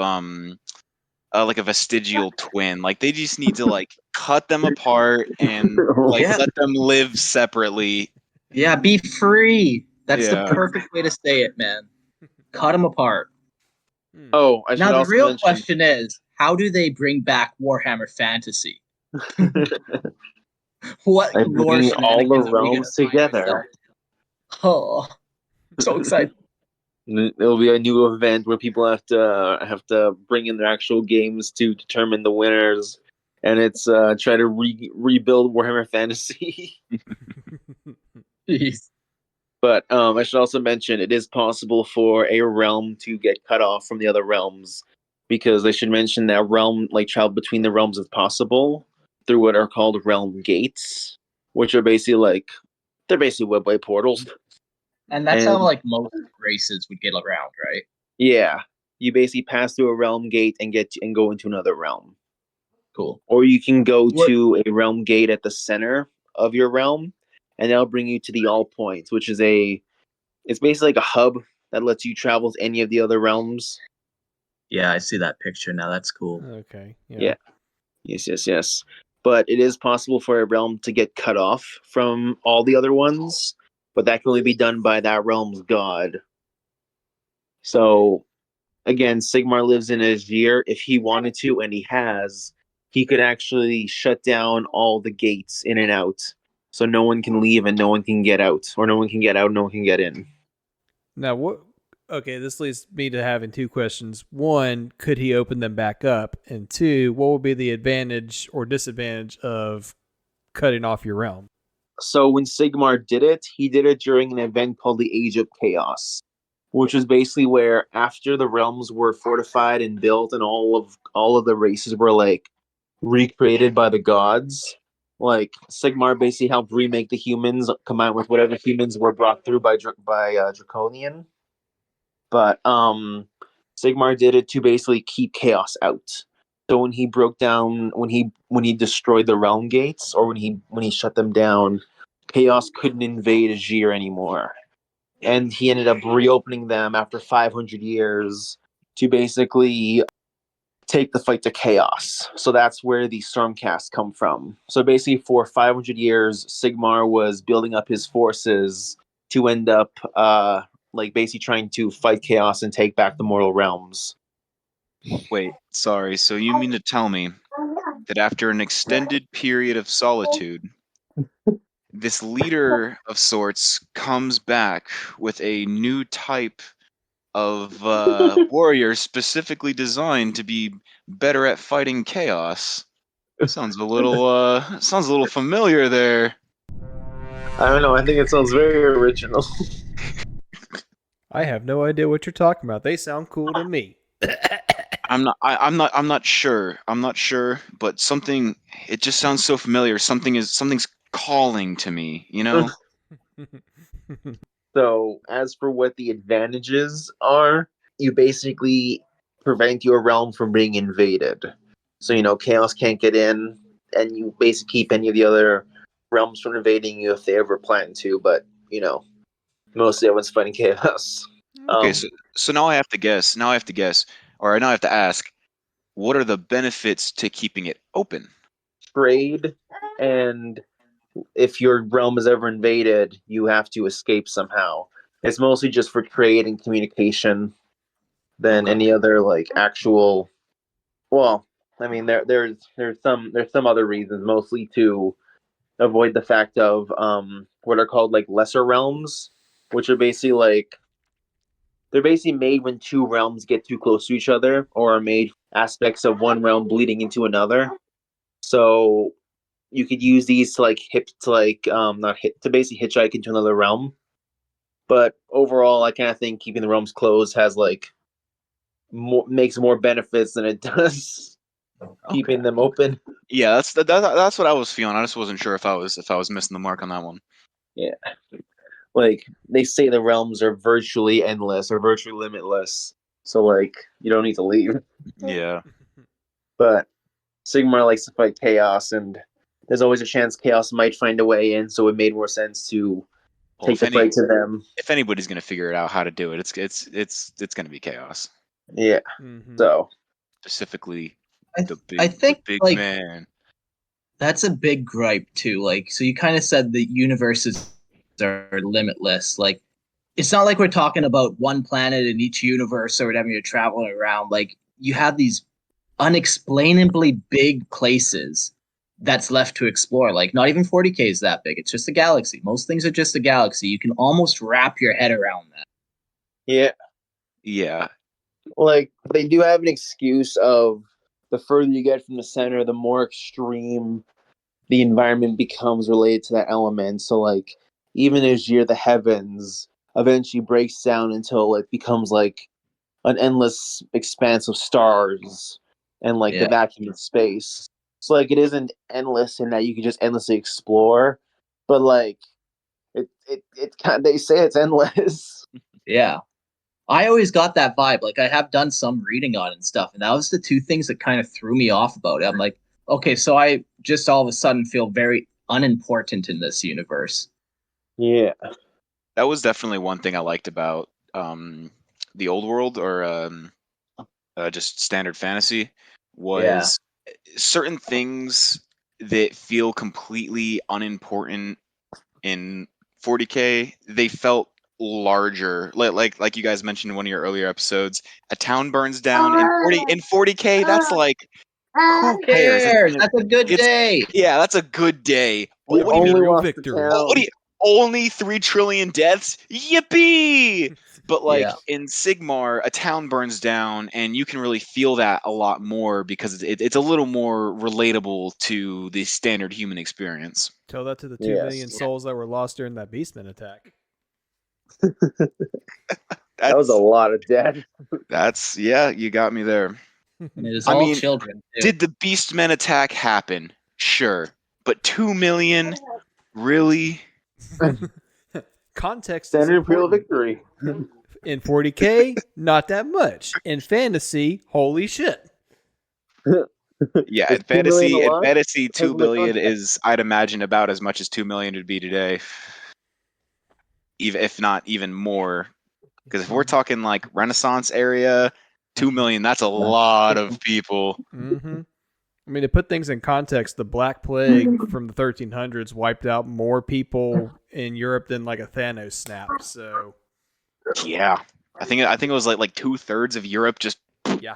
Speaker 4: like a vestigial twin, like they just need to like cut them apart and like
Speaker 3: Yeah.
Speaker 4: let them live separately.
Speaker 3: Yeah, be free. That's the
Speaker 4: Yeah.
Speaker 3: perfect way to say it, man. Cut them apart.
Speaker 2: Oh, I should
Speaker 3: Now, the
Speaker 2: also
Speaker 3: real
Speaker 2: mention.
Speaker 3: question is, how do they bring back Warhammer Fantasy? What
Speaker 2: By
Speaker 3: lore
Speaker 2: bringing all the
Speaker 3: shenanigans are we gonna
Speaker 2: realms
Speaker 3: find
Speaker 2: together.
Speaker 3: ourselves? Oh, so excited.
Speaker 2: There'll be a new event where people have to bring in their actual games to determine the winners, and it's try to rebuild Warhammer Fantasy.
Speaker 3: Jeez.
Speaker 2: But I should also mention it is possible for a realm to get cut off from the other realms, because I should mention that realm, like, travel between the realms is possible through what are called realm gates, which are basically they're basically webway portals.
Speaker 3: And that's
Speaker 2: And
Speaker 3: how like most races would get around, right?
Speaker 2: yeah, you basically pass through a realm gate and go into another realm.
Speaker 3: Cool.
Speaker 2: Or you can go
Speaker 3: What-
Speaker 2: to a realm gate at the center of your realm, and that'll bring you to the all points, which is it's basically like a hub that lets you travel to any of the other realms.
Speaker 3: Yeah, I see that picture now. That's cool.
Speaker 1: Okay.
Speaker 2: Yeah. Yes. But it is possible for a realm to get cut off from all the other ones, but that can only be done by that realm's god. So again, Sigmar lives in Azir. If he wanted to, and he has, he could actually shut down all the gates in and out. So no one can leave and no one can get out. Or no one can get out and no one can get in.
Speaker 1: Now, what? Okay, this leads me to having two questions. One, could he open them back up? And two, what would be the advantage or disadvantage of cutting off your realm?
Speaker 2: So when Sigmar did it, he did it during an event called the Age of Chaos, which was basically where after the realms were fortified and built and all of the races were like recreated by the gods, like Sigmar basically helped remake the humans, combined with whatever humans were brought through by Draconian. But Sigmar did it to basically keep chaos out. So when he broke down, when he destroyed the realm gates, or when he shut them down, Chaos couldn't invade Azir anymore. And he ended up reopening them after 500 years to basically take the fight to Chaos. So that's where the Stormcast come from. So basically, for 500 years, Sigmar was building up his forces to end up, basically trying to fight Chaos and take back the mortal realms.
Speaker 4: Wait, sorry. So you mean to tell me that after an extended period of solitude, this leader of sorts comes back with a new type of warrior specifically designed to be better at fighting chaos? Sounds a little familiar there.
Speaker 2: I don't know. I think it sounds very original.
Speaker 1: I have no idea what you're talking about. They sound cool to me.
Speaker 4: I'm not sure. I'm not sure, but something. It just sounds so familiar. Something's calling to me. You know.
Speaker 2: So, as for what the advantages are, you basically prevent your realm from being invaded. So, Chaos can't get in, and you basically keep any of the other realms from invading you if they ever plan to, but, mostly everyone's fighting Chaos.
Speaker 4: Okay, so now I have to guess. Now I have to guess, or now I have to ask. What are the benefits to keeping it open?
Speaker 2: Trade, and if your realm is ever invaded, you have to escape somehow. It's mostly just for trade and communication than
Speaker 4: Okay.
Speaker 2: any other actual. Well, I mean, there's some other reasons, mostly to avoid the fact of what are called lesser realms, which are basically they're basically made when two realms get too close to each other, or are made aspects of one realm bleeding into another. So you could use these to not hit to basically hitchhike into another realm. But overall, I kind of think keeping the realms closed has makes more benefits than it does keeping them open.
Speaker 4: Yeah, that's what I was feeling. I just wasn't sure if I was missing the mark on that one.
Speaker 2: Yeah. They say the realms are virtually endless or virtually limitless. So you don't need to leave.
Speaker 4: Yeah.
Speaker 2: But Sigmar likes to fight chaos, and there's always a chance chaos might find a way in, so it made more sense to
Speaker 4: Well,
Speaker 2: take the fight to them.
Speaker 4: if anybody's gonna figure it out how to do it, it's gonna be chaos.
Speaker 2: Yeah.
Speaker 1: Mhm.
Speaker 2: So
Speaker 4: Specifically
Speaker 3: I
Speaker 4: the
Speaker 3: think
Speaker 4: big
Speaker 3: like
Speaker 4: man.
Speaker 3: that's a big gripe too. Like, so you kind of said the universes are limitless. Like, it's not like we're talking about one planet in each universe or whatever you're traveling around. Like, you have these unexplainably big places that's left to explore. Like, not even 40K is that big. It's just a galaxy. Most things are just a galaxy. You can almost wrap your head around that.
Speaker 2: yeah,
Speaker 4: Yeah.
Speaker 2: they do have an excuse of the further you get from the center, the more extreme the environment becomes related to that element. So even as you're the heavens eventually breaks down until it becomes an endless expanse of stars and the
Speaker 3: Yeah.
Speaker 2: vacuum of space. So it isn't endless in that you can just endlessly explore, but it kind they say it's endless.
Speaker 3: Yeah. I always got that vibe. Like, I have done some reading on it and stuff, and that was the two things that kind of threw me off about it. I'm like, okay, so I just all of a sudden feel very unimportant in this universe.
Speaker 2: Yeah.
Speaker 4: That was definitely one thing I liked about the old world, or just standard fantasy,
Speaker 3: Yeah.
Speaker 4: was certain things that feel completely unimportant in 40K, they felt larger. Like you guys mentioned in one of your earlier episodes, a town burns down in 40K. That's like, who
Speaker 3: Who
Speaker 4: cares?
Speaker 3: cares? That's a good
Speaker 4: It's
Speaker 3: day.
Speaker 4: yeah, that's a good day.
Speaker 2: We
Speaker 4: What do you
Speaker 2: only
Speaker 4: mean?
Speaker 1: Real
Speaker 2: lost the
Speaker 1: victory.
Speaker 2: town.
Speaker 4: What do you, only 3 trillion deaths? Yippee! But
Speaker 3: Yeah.
Speaker 4: in Sigmar, a town burns down, and you can really feel that a lot more because it's a little more relatable to the standard human experience.
Speaker 1: Tell that to the 2 million
Speaker 2: Yes.
Speaker 1: souls that were lost during that Beastman attack.
Speaker 2: That was a lot of death.
Speaker 4: That's yeah, you got me there.
Speaker 3: And it is
Speaker 4: I
Speaker 3: all
Speaker 4: mean,
Speaker 3: children, too.
Speaker 4: did the Beastmen attack happen? Sure, but 2 million, really?
Speaker 1: Context is
Speaker 2: Standard Imperial
Speaker 1: important.
Speaker 2: victory.
Speaker 1: In 40K, not that much. In fantasy, holy shit.
Speaker 4: Yeah,
Speaker 2: Is 2 million a
Speaker 4: at
Speaker 2: lot?
Speaker 4: fantasy,
Speaker 2: Depends
Speaker 4: 2
Speaker 2: on the
Speaker 4: billion
Speaker 2: contract.
Speaker 4: is, I'd imagine, about as much as 2 million would be today, even if not even more. Because if we're talking like Renaissance area, 2 million, that's a lot of people.
Speaker 1: Mm-hmm. I mean, to put things in context, the Black Plague from the 1300s wiped out more people in Europe than like a Thanos snap. So,
Speaker 4: Yeah, I think it was like 2/3 of Europe just.
Speaker 1: yeah,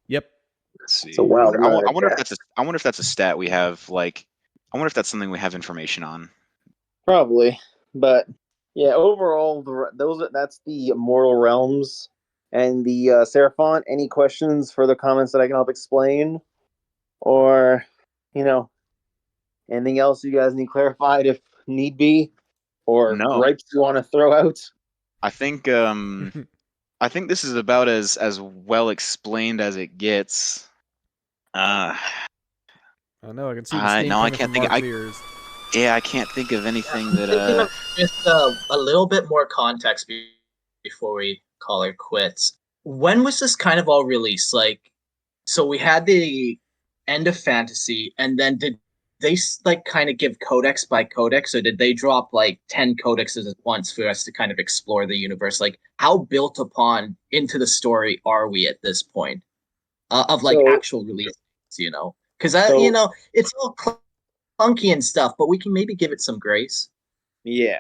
Speaker 1: yep.
Speaker 4: Let's see.
Speaker 2: It's a wild amount
Speaker 4: I
Speaker 2: of
Speaker 4: wonder if
Speaker 2: death.
Speaker 4: I wonder if that's a stat we have. Like, I wonder if that's something we have information on.
Speaker 2: Probably, but yeah. Overall, that's the Mortal Realms and the Seraphon. Any questions, further comments that I can help explain, or you know, anything else you guys need clarified if need be, or
Speaker 4: No,
Speaker 2: gripes you want to throw out?
Speaker 4: I think I think this is about as well explained as it gets. Uh,
Speaker 1: I know. I can see the steam
Speaker 4: no, I
Speaker 1: coming
Speaker 4: can't
Speaker 1: from
Speaker 4: think.
Speaker 1: Mark's ears.
Speaker 4: Yeah, I can't think of anything that.
Speaker 3: Thinking of just a little bit more context before we call it quits. When was this kind of all released? Like, so we had the end of fantasy, and then did they like kind of give codex by codex, or did they drop like 10 codexes at once for us to kind of explore the universe? Like, how built upon into the story are we at this point of like
Speaker 2: So,
Speaker 3: actual release? Because
Speaker 2: so
Speaker 3: it's all clunky and stuff, but we can maybe give it some grace.
Speaker 2: yeah.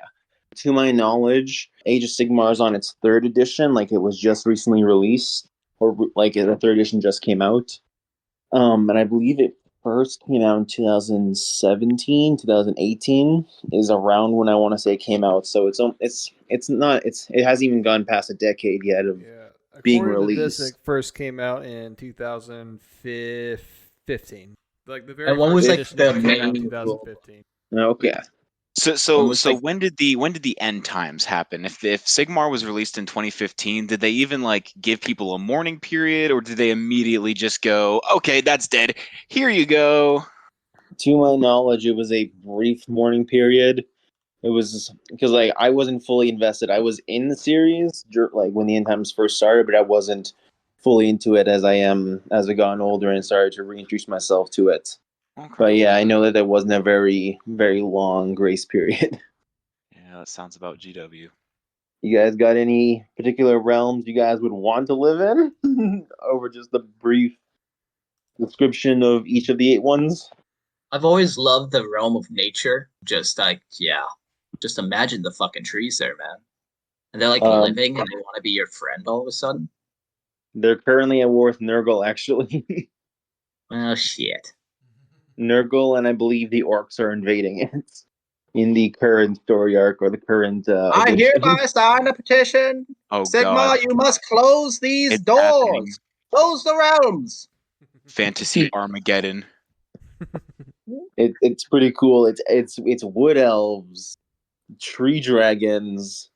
Speaker 2: To my knowledge, Age of Sigmar is on its third edition. Like it was just recently released, or like the third edition just came out. And I believe it first came out in 2017, 2018 is around when I want to say it came out. So it's not it hasn't even gone past a decade yet of
Speaker 1: Yeah.
Speaker 2: being
Speaker 1: According to this,
Speaker 2: released.
Speaker 1: it first came out in 2015. Like the very
Speaker 3: And when
Speaker 1: first
Speaker 3: was like
Speaker 1: edition
Speaker 3: the
Speaker 1: of it came out in
Speaker 3: main
Speaker 1: 2015.
Speaker 2: Okay.
Speaker 3: almost
Speaker 4: So
Speaker 3: like
Speaker 4: when did the end times happen? If Sigmar was released in 2015, did they even like give people a mourning period, or did they immediately just go, okay, that's dead. Here you go.
Speaker 2: To my knowledge, it was a brief mourning period. It was because like I wasn't fully invested. I was in the series like when the end times first started, but I wasn't fully into it as I am as I gotten older and started to reintroduce myself to it.
Speaker 4: Okay.
Speaker 2: But yeah, I know that there wasn't a very long grace period.
Speaker 4: Yeah, that sounds about GW.
Speaker 2: You guys got any particular realms you guys would want to live in over just the brief description of each of the 8 ones?
Speaker 3: I've always loved the realm of nature. Just like, yeah, just imagine the fucking trees there, man. And they're like
Speaker 2: Um,
Speaker 3: living and they want to be your friend all of a sudden.
Speaker 2: they're currently at war with Nurgle, actually.
Speaker 3: Oh, shit.
Speaker 2: Nurgle and I believe the orcs are invading it in the current story arc or the current
Speaker 3: I
Speaker 2: edition.
Speaker 3: hereby sign a petition.
Speaker 4: Oh God,
Speaker 3: Sigma, you must close these
Speaker 4: it's happening.
Speaker 3: doors. Close the realms.
Speaker 4: Fantasy Armageddon.
Speaker 2: It's pretty cool. It's wood elves, tree dragons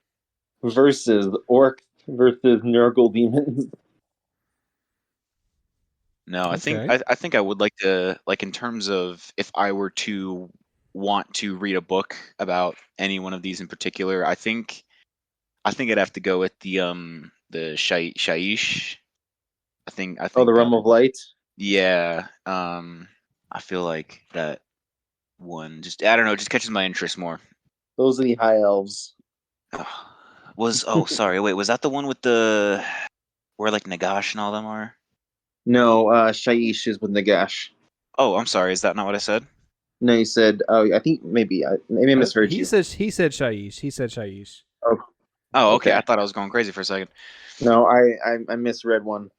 Speaker 2: versus orcs versus Nurgle demons.
Speaker 4: No,
Speaker 1: Okay.
Speaker 4: I think I would like to, like, in terms of if I were to want to read a book about any one of these in particular, I think I'd have to go with the Shaiish. I
Speaker 2: Oh, the
Speaker 4: think
Speaker 2: Realm of Light.
Speaker 4: yeah, I feel like that one just, I don't know, just catches my interest more.
Speaker 2: Those are the high elves.
Speaker 4: Ugh. Oh, sorry, wait, was that the one with the where like Nagash and all them are?
Speaker 2: No, Shaiish is with Nagash.
Speaker 4: Oh, I'm sorry, is that not what I said?
Speaker 2: No, you said. Oh, I think maybe I misheard
Speaker 1: He
Speaker 2: you.
Speaker 1: said Shaiish. He said Shaiish.
Speaker 2: Oh,
Speaker 4: Oh, okay,
Speaker 2: okay.
Speaker 4: I thought I was going crazy for a second.
Speaker 2: No, I misread one.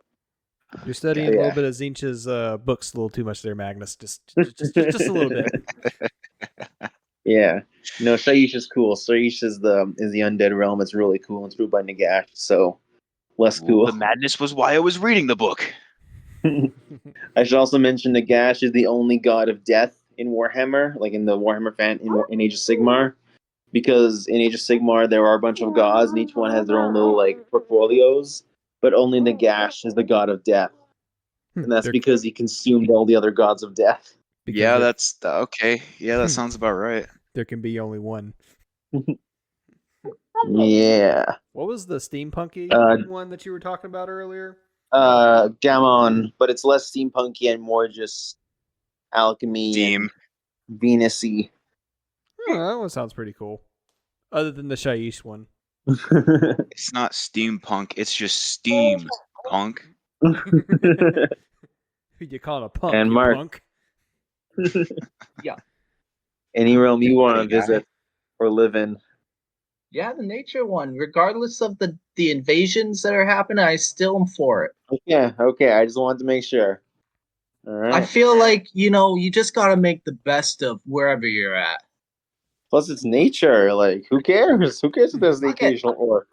Speaker 1: You're studying a little bit of Zinch's books a little too much there, Magnus. Just a little bit.
Speaker 2: Yeah. No, Shaiish is cool. Shaiish is the undead realm. It's really cool. It's ruled by Nagash, so less
Speaker 4: Well,
Speaker 2: cool.
Speaker 4: the madness was why I was reading the book.
Speaker 2: I should also mention Nagash is the only god of death in Warhammer, like in the Warhammer in Age of Sigmar. Because in Age of Sigmar there are a bunch of gods, and each one has their own little like portfolios. But only Nagash is the god of death, and that's
Speaker 1: They're-
Speaker 2: because he consumed all the other gods of death.
Speaker 1: because
Speaker 4: Yeah,
Speaker 1: there,
Speaker 4: that's okay. Yeah, that sounds about right.
Speaker 1: there can be only one.
Speaker 2: Yeah.
Speaker 1: What was the steampunky
Speaker 2: Uh,
Speaker 1: one that you were talking about earlier?
Speaker 2: Gammon, but it's less steampunky and more just alchemy
Speaker 4: Steam.
Speaker 2: and Venus-y.
Speaker 1: Oh, that one sounds pretty cool. Other than the Shaiish one.
Speaker 4: It's not steampunk. It's just steam punk.
Speaker 1: Who you calling a punk,
Speaker 2: And
Speaker 1: you
Speaker 2: Mark.
Speaker 1: punk?
Speaker 2: Any realm you want to
Speaker 3: Hey, guy.
Speaker 2: visit or live in.
Speaker 3: Yeah, the nature one. Regardless of the invasions that are happening, I still am for it.
Speaker 2: Okay. I just wanted to make sure. All
Speaker 3: I
Speaker 2: right.
Speaker 3: feel like, you just gotta make the best of wherever you're at.
Speaker 2: Plus, it's nature. Like, who cares? Who cares if there's the
Speaker 3: Fuck it.
Speaker 2: occasional orc?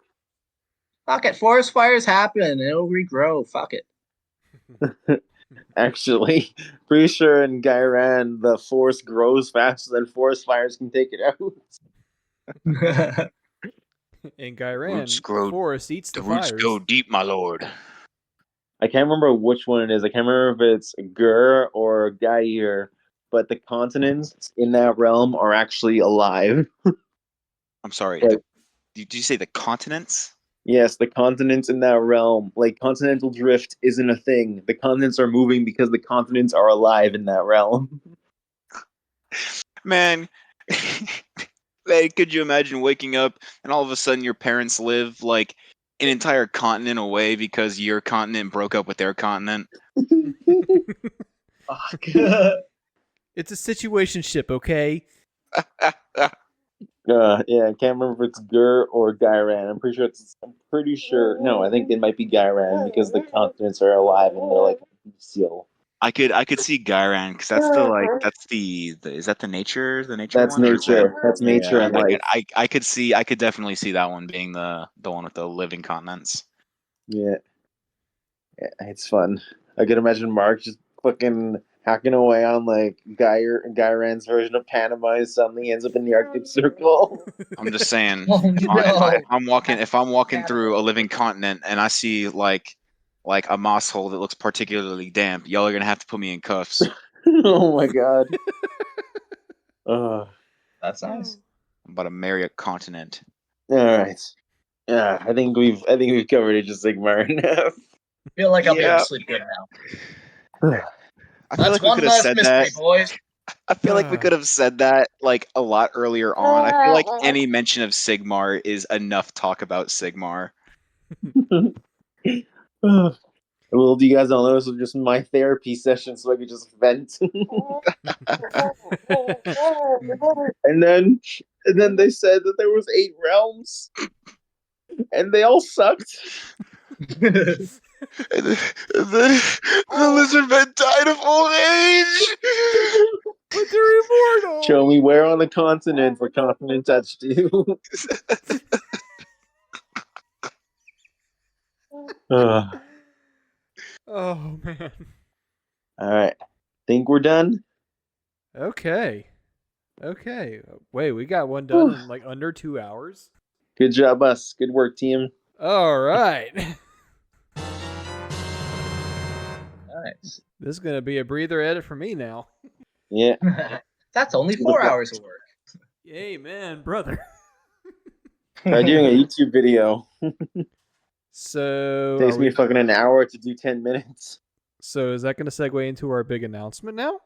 Speaker 3: Fuck it. Forest fires happen and it'll regrow. Fuck it.
Speaker 2: Actually, pretty sure in Gairan, the forest grows faster than forest fires can take it out.
Speaker 1: In Gairan,
Speaker 4: Roots grow-
Speaker 1: forest eats the,
Speaker 4: The roots
Speaker 1: fires.
Speaker 4: go deep, my lord.
Speaker 2: I can't remember which one it is. I can't remember if it's Gur or Gair, but the continents in that realm are actually alive.
Speaker 4: I'm sorry.
Speaker 2: Right.
Speaker 4: Did you say the continents?
Speaker 2: Yes, the continents in that realm, like continental drift, isn't a thing. The continents are moving because the continents are alive in that realm.
Speaker 4: Man, like, could you imagine waking up and all of a sudden your parents live like an entire continent away because your continent broke up with their continent?
Speaker 3: Fuck.
Speaker 1: It's a situationship, okay?
Speaker 2: Yeah, I can't remember if it's Gur or Gairan. I'm pretty sure. No, I think it might be Gairan because the continents are alive and they're like seal.
Speaker 4: I could see Gairan because that's the is that the nature
Speaker 2: That's
Speaker 4: one? Or is that-
Speaker 2: nature. That's nature
Speaker 4: Yeah,
Speaker 2: and life.
Speaker 4: I could definitely see that one being the one with the living continents.
Speaker 2: Yeah, it's fun. I could imagine Mark just fucking hacking away on like Gairan's version of Panama and suddenly ends up in the Arctic Circle.
Speaker 4: I'm just saying,
Speaker 3: Oh,
Speaker 4: if
Speaker 3: no.
Speaker 4: I'm walking through a living continent and I see like a moss hole that looks particularly damp, y'all are gonna have to put me in cuffs.
Speaker 2: Oh my god.
Speaker 3: That's nice.
Speaker 4: I'm about to marry a continent.
Speaker 2: All right. Yeah, I think we've covered Age of Sigmar enough.
Speaker 3: Feel like I'll be able
Speaker 4: Yeah.
Speaker 3: to sleep good now.
Speaker 4: I feel
Speaker 3: That's
Speaker 4: like we
Speaker 3: one
Speaker 4: could have
Speaker 3: less
Speaker 4: said
Speaker 3: mystery,
Speaker 4: that.
Speaker 3: boys.
Speaker 4: I feel like we could have said that like a lot earlier on. I feel like any mention of Sigmar is enough talk about Sigmar.
Speaker 2: Well, do you guys know this was just my therapy session, so I could just vent. and then they said that there was 8 realms, and they all sucked.
Speaker 4: And then the lizard man died of old age.
Speaker 1: But they're immortal!
Speaker 2: Show me where on the continent the continent touched you. Ugh.
Speaker 1: Oh, man.
Speaker 2: All right, think we're done.
Speaker 1: Okay. Wait, we got one done in like under 2 hours?
Speaker 2: Good job, us. Good work, team.
Speaker 1: All right.
Speaker 3: Nice.
Speaker 1: This is going to be a breather edit for me now.
Speaker 2: Yeah.
Speaker 3: That's only 4 hours of work.
Speaker 1: Amen, brother.
Speaker 2: Try doing a YouTube video.
Speaker 1: So,
Speaker 2: Takes me fucking an hour to do 10 minutes.
Speaker 1: so is that going to segue into our big announcement now?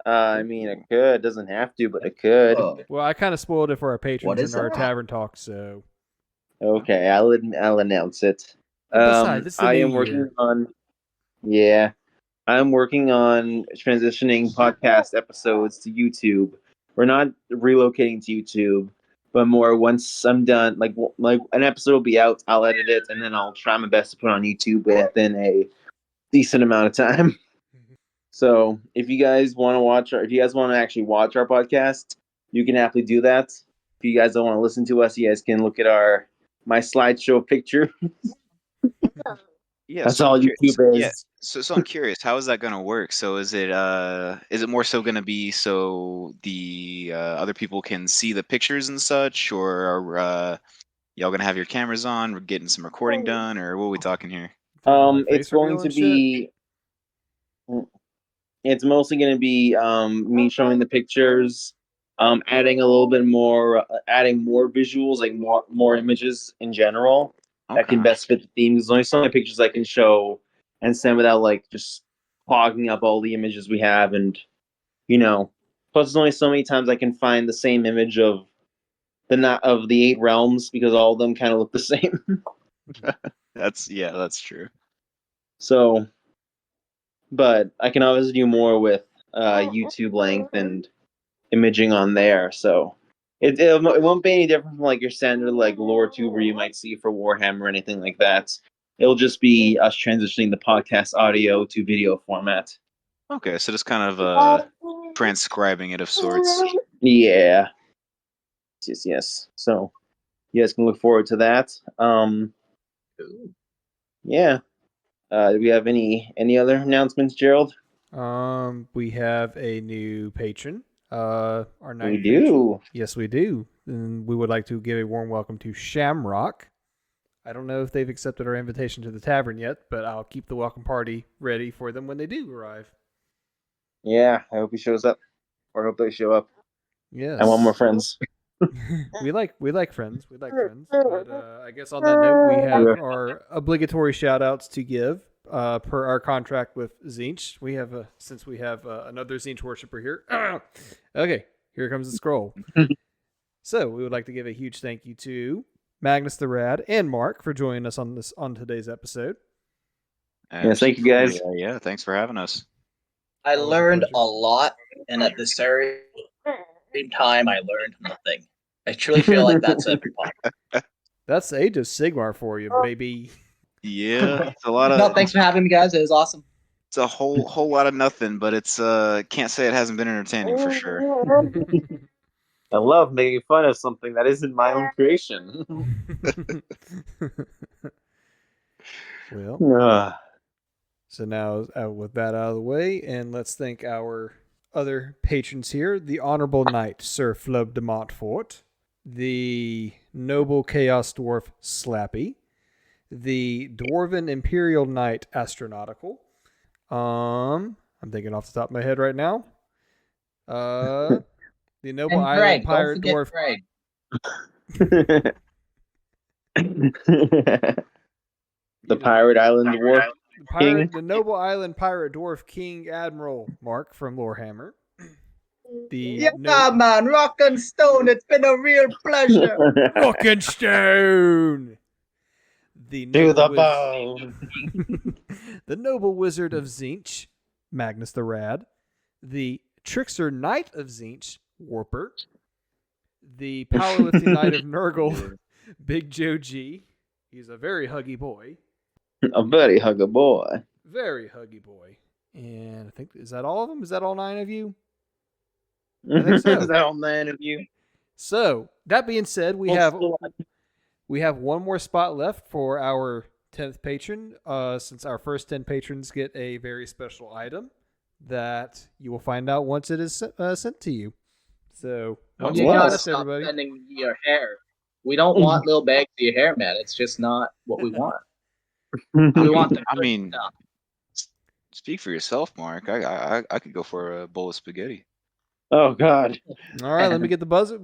Speaker 2: I mean, it could. Doesn't have to, but it could.
Speaker 3: Oh,
Speaker 1: Well, I kind of spoiled it for our patrons
Speaker 3: What is
Speaker 1: in our
Speaker 3: that?
Speaker 1: tavern talk, so.
Speaker 2: Okay, I'll announce it.
Speaker 1: Besides, it's the
Speaker 2: I
Speaker 1: new
Speaker 2: am working
Speaker 1: year.
Speaker 2: on. Yeah, I'm working on transitioning podcast episodes to YouTube. We're not relocating to YouTube, but more once I'm done, like an episode will be out, I'll edit it, and then I'll try my best to put it on YouTube within a decent amount of time. So if you guys want to if you guys want to actually watch our podcast, you can happily do that. If you guys don't want to listen to us, you guys can look at my slideshow picture.
Speaker 4: Yeah,
Speaker 2: That's
Speaker 4: so
Speaker 2: all
Speaker 4: I'm curious.
Speaker 2: YouTube is.
Speaker 4: Yeah, so I'm curious. How is that gonna work? So is it more so gonna be so the other people can see the pictures and such, or are y'all gonna have your cameras on, we're getting some recording done, or what are we talking here?
Speaker 1: Like
Speaker 2: It's
Speaker 1: face reveal
Speaker 2: going to
Speaker 1: and shit?
Speaker 2: be. It's mostly going to be me showing the pictures, adding a little bit more, adding more visuals, like more images in general that can
Speaker 4: Okay.
Speaker 2: best fit the themes. There's only so many pictures I can show and send without like just clogging up all the images we have, and plus there's only so many times I can find the same image of the 8 realms because all of them kind of look the same.
Speaker 4: That's true.
Speaker 2: So, but I can obviously do more with YouTube length and imaging on there. So it won't be any different from like your standard like lore tuber you might see for Warhammer or anything like that. It'll just be us transitioning the podcast audio to video format.
Speaker 4: Okay, so just kind of transcribing it of sorts.
Speaker 2: Yeah. Yes. So you guys can look forward to that. Yeah. Do we have any other announcements, Gerald?
Speaker 1: We have a new patron. Our ninth
Speaker 2: We
Speaker 1: patron.
Speaker 2: do.
Speaker 1: Yes, we do. And we would like to give a warm welcome to Shamrock. I don't know if they've accepted our invitation to the tavern yet, but I'll keep the welcome party ready for them when they do arrive.
Speaker 2: Yeah, I hope he shows up, or hope they show up.
Speaker 1: Yes.
Speaker 2: I want more friends.
Speaker 1: we like friends. We like friends. But I guess on that note, we have our obligatory shout outs to give per our contract with Zinch. We have since we have another Zinch worshiper here. Okay, here comes the scroll. So we would like to give a huge thank you to Magnus the Rad and Mark for joining us on today's episode.
Speaker 2: Yes, thank you guys.
Speaker 4: Yeah, thanks for having us.
Speaker 3: I
Speaker 1: Always a
Speaker 3: learned
Speaker 1: pleasure.
Speaker 3: a lot, and at the same time, I learned nothing. I truly feel like that's every podcast.
Speaker 1: That's Age of Sigmar for you, baby.
Speaker 4: Yeah, it's a lot of.
Speaker 3: No, thanks for having me, guys. It was awesome.
Speaker 4: It's a whole lot of nothing, but it's can't say it hasn't been entertaining for sure.
Speaker 2: I love making fun of something that isn't my own creation.
Speaker 1: Well, so now with that out of the way, and let's thank our other patrons here: the Honorable Knight Sir Flub de Montfort, the Noble Chaos Dwarf Slappy, the Dwarven Imperial Knight Astronautical. I'm thinking off the top of my head right now. The Noble
Speaker 3: And
Speaker 1: Island
Speaker 3: Greg,
Speaker 1: Pirate
Speaker 3: don't forget
Speaker 1: Dwarf.
Speaker 3: Greg.
Speaker 2: The Pirate Island Dwarf King.
Speaker 1: The Noble Island Pirate Dwarf King Admiral Mark from Lorehammer.
Speaker 3: Man, Rock and Stone, it's been a real pleasure.
Speaker 1: Rock and Stone. The
Speaker 2: To the
Speaker 1: Noble
Speaker 2: bone.
Speaker 1: The Noble Wizard of Zinch, Magnus the Rad. The Trickster Knight of Zinch, Warper. The Powerlifting Knight of Nurgle, Big Joe G. He's a very huggy boy.
Speaker 2: A very huggy boy.
Speaker 1: Very huggy boy. And I think, is that all of them? Is that all 9 of you? I think so.
Speaker 2: Is that all 9 of you?
Speaker 1: So, that being said, we have one more spot left for our 10th patron, since our first 10 patrons get a very special item that you will find out once it is sent to you. So, once
Speaker 3: You
Speaker 1: you
Speaker 3: gotta
Speaker 1: left,
Speaker 3: stop
Speaker 1: everybody.
Speaker 3: sending me your hair. We don't want little bags of your hair, man. It's just not what we want. We want the
Speaker 4: I
Speaker 3: good
Speaker 4: mean,
Speaker 3: stuff.
Speaker 4: speak for yourself, Mark. I could go for a bowl of spaghetti.
Speaker 2: Oh God!
Speaker 1: All right, let me get the buzzer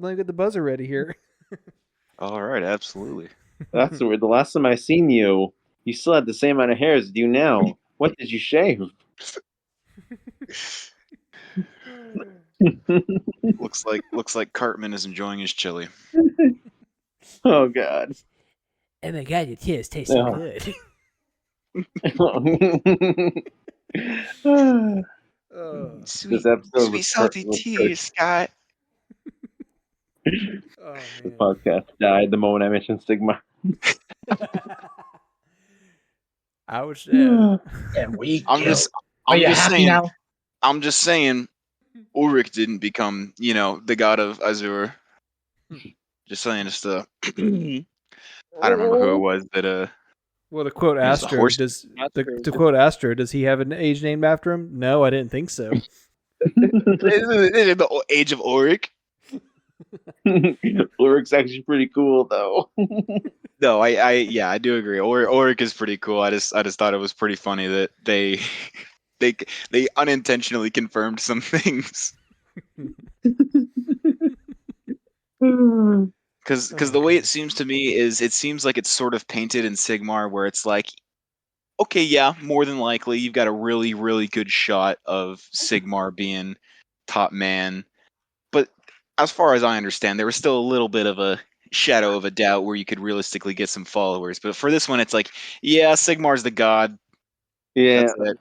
Speaker 1: ready here.
Speaker 4: All right, absolutely.
Speaker 2: That's weird. The last time I seen you, you still had the same amount of hair as you do now. What did you shave?
Speaker 4: looks like Cartman is enjoying his chili.
Speaker 2: Oh God!
Speaker 5: Oh my god, your tears taste so good.
Speaker 2: This episode was
Speaker 4: Sweet salty tears, Scott.
Speaker 1: Oh,
Speaker 2: The
Speaker 1: man.
Speaker 2: podcast died the moment I mentioned Sigma.
Speaker 1: Ouch. Yeah.
Speaker 3: And we
Speaker 4: I'm
Speaker 3: kill.
Speaker 4: just
Speaker 3: Are you happy
Speaker 4: saying.
Speaker 3: now?
Speaker 4: I'm just saying. Ulrich didn't become, the god of Azure. Just saying, just I don't remember who it was that
Speaker 1: Well, to quote
Speaker 4: Here's the
Speaker 1: Astro,
Speaker 4: horse.
Speaker 1: to quote Astro, does he have an age named after him? No, I didn't think so.
Speaker 4: the Age of Ulrich.
Speaker 2: Ulrich's actually pretty cool though.
Speaker 4: No, I do agree. Ulrich is pretty cool. I just thought it was pretty funny that they unintentionally confirmed some things. Because the way it seems to me is it seems like it's sort of painted in Sigmar where it's like okay, yeah, more than likely, you've got a really, really good shot of Sigmar being top man. But as far as I understand, there was still a little bit of a shadow of a doubt where you could realistically get some followers. But for this one, it's like, yeah, Sigmar's the god.
Speaker 2: Yeah.
Speaker 4: That's it.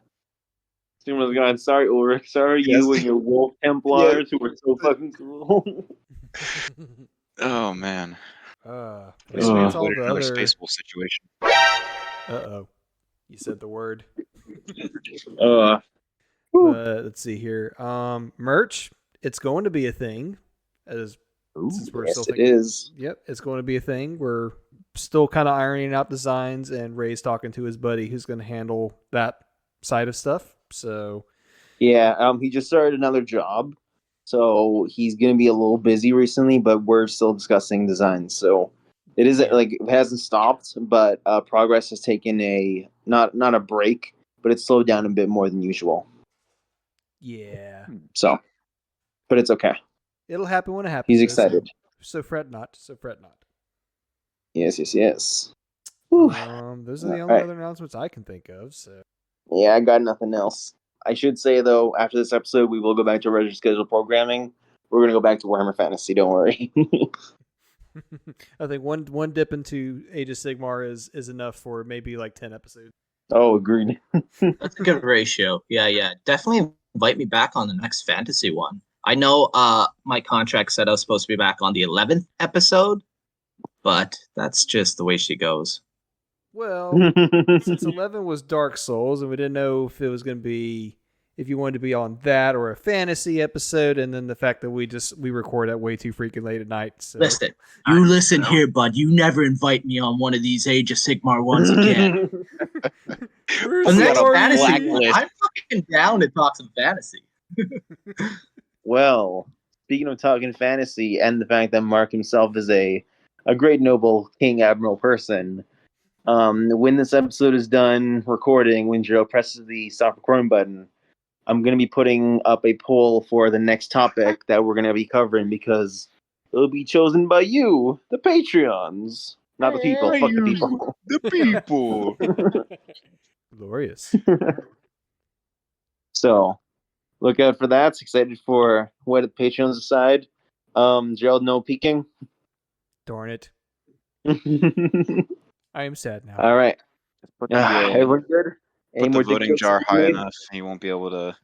Speaker 2: Sigmar's God. Sorry, Ulrich. Sorry, you
Speaker 4: Yes.
Speaker 2: and your wolf Templars who are so fucking cool.
Speaker 4: Oh man.
Speaker 1: I
Speaker 4: Please
Speaker 1: guess
Speaker 2: Ugh.
Speaker 1: that's all
Speaker 4: avoid
Speaker 1: the
Speaker 4: another
Speaker 1: other.
Speaker 4: Space Wolf situation.
Speaker 1: Uh-oh. You said the word.
Speaker 2: Uh,
Speaker 1: Let's see here. Merch. It's going to be a thing. Since we're
Speaker 2: yes,
Speaker 1: still
Speaker 2: it
Speaker 1: thinking.
Speaker 2: is.
Speaker 1: Yep, it's going to be a thing. We're still kind of ironing out designs, and Ray's talking to his buddy who's going to handle that side of stuff. So
Speaker 2: Yeah, he just started another job, so he's gonna be a little busy recently. But we're still discussing designs, so it isn't
Speaker 1: Yeah.
Speaker 2: like it hasn't stopped, but progress has taken a not a break, but it's slowed down a bit more than usual.
Speaker 1: yeah,
Speaker 2: So, but it's okay.
Speaker 1: it'll happen when it happens.
Speaker 2: He's
Speaker 1: though,
Speaker 2: excited.
Speaker 1: So fret not. So fret not.
Speaker 2: Yes. Whew.
Speaker 1: Those are the
Speaker 2: All
Speaker 1: only
Speaker 2: right.
Speaker 1: other announcements I can think of. So
Speaker 2: Yeah, I got nothing else. I should say though, after this episode, we will go back to regular schedule programming. We're gonna go back to Warhammer Fantasy. Don't worry.
Speaker 1: I think one dip into Age of Sigmar is enough for maybe like 10 episodes.
Speaker 2: Oh, agreed.
Speaker 3: That's a good ratio. Yeah. Definitely invite me back on the next fantasy one. I know my contract said I was supposed to be back on the 11th episode, but that's just the way she goes.
Speaker 1: Well, since 11 was Dark Souls, and we didn't know if it was going to be if you wanted to be on that or a fantasy episode, and then the fact that we record at way too freaking late at night. So.
Speaker 3: Listen here, bud. You never invite me on one of these Age of Sigmar ones again.
Speaker 1: Where's
Speaker 3: The
Speaker 1: the
Speaker 3: next
Speaker 1: RE?
Speaker 3: fantasy one, I'm fucking down to talk some fantasy.
Speaker 2: Well, speaking of talking fantasy and the fact that Mark himself is a great noble king admiral person, when this episode is done recording, when Joe presses the stop recording button, I'm going to be putting up a poll for the next topic that we're going to be covering because it'll be chosen by you, the Patreons. Not the people. Fuck the people.
Speaker 4: The people.
Speaker 1: Glorious.
Speaker 2: So, look out for that. Excited for what the Patreons decide. Gerald, no peeking.
Speaker 1: Darn it.
Speaker 2: All
Speaker 1: I am sad now.
Speaker 2: right.
Speaker 4: Put the,
Speaker 2: Everyone good? Any
Speaker 4: put the
Speaker 2: more
Speaker 4: voting
Speaker 2: dick
Speaker 4: jar
Speaker 2: jokes
Speaker 4: high
Speaker 2: made?
Speaker 4: enough, he won't be able to.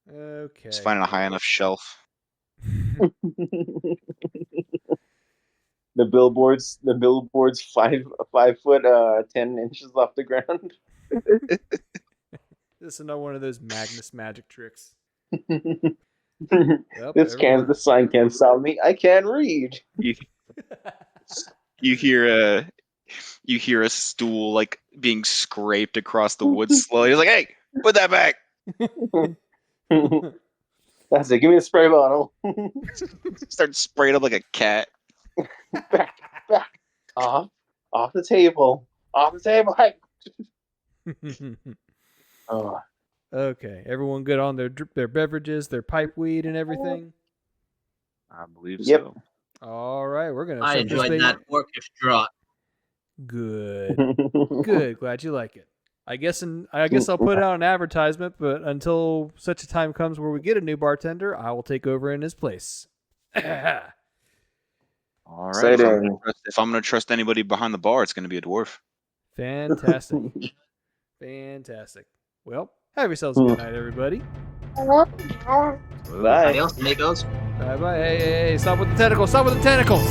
Speaker 1: Okay.
Speaker 4: Just finding a high enough shelf.
Speaker 2: The billboards 5 foot 10 inches off the ground.
Speaker 1: This is not one of those Magnus magic tricks.
Speaker 2: This sign can't stop me. I can't read.
Speaker 4: You hear a stool like being scraped across the wood slowly. He's like, "Hey, put that back."
Speaker 2: That's it. Give me the spray bottle.
Speaker 4: Start spraying up like a cat.
Speaker 2: back. Off the table. Off the table. Hey. Oh.
Speaker 1: Okay, everyone good on their beverages, their pipe weed, and everything.
Speaker 4: I believe
Speaker 2: Yep.
Speaker 4: so.
Speaker 1: All right, we're gonna.
Speaker 3: I
Speaker 1: shut this
Speaker 3: enjoyed
Speaker 1: thing-
Speaker 3: that orchestra.
Speaker 1: Good, good. Glad you like it. I guess I'll put out an advertisement, but until such a time comes where we get a new bartender, I will take over in his place.
Speaker 4: All right.
Speaker 2: Exciting.
Speaker 4: If I'm gonna trust anybody behind the bar, it's gonna be a dwarf.
Speaker 1: Fantastic, fantastic. Well, have yourselves a good night, everybody.
Speaker 2: Bye.
Speaker 3: Adios, amigos.
Speaker 1: Bye bye. Hey, stop with the tentacles! Stop with the tentacles!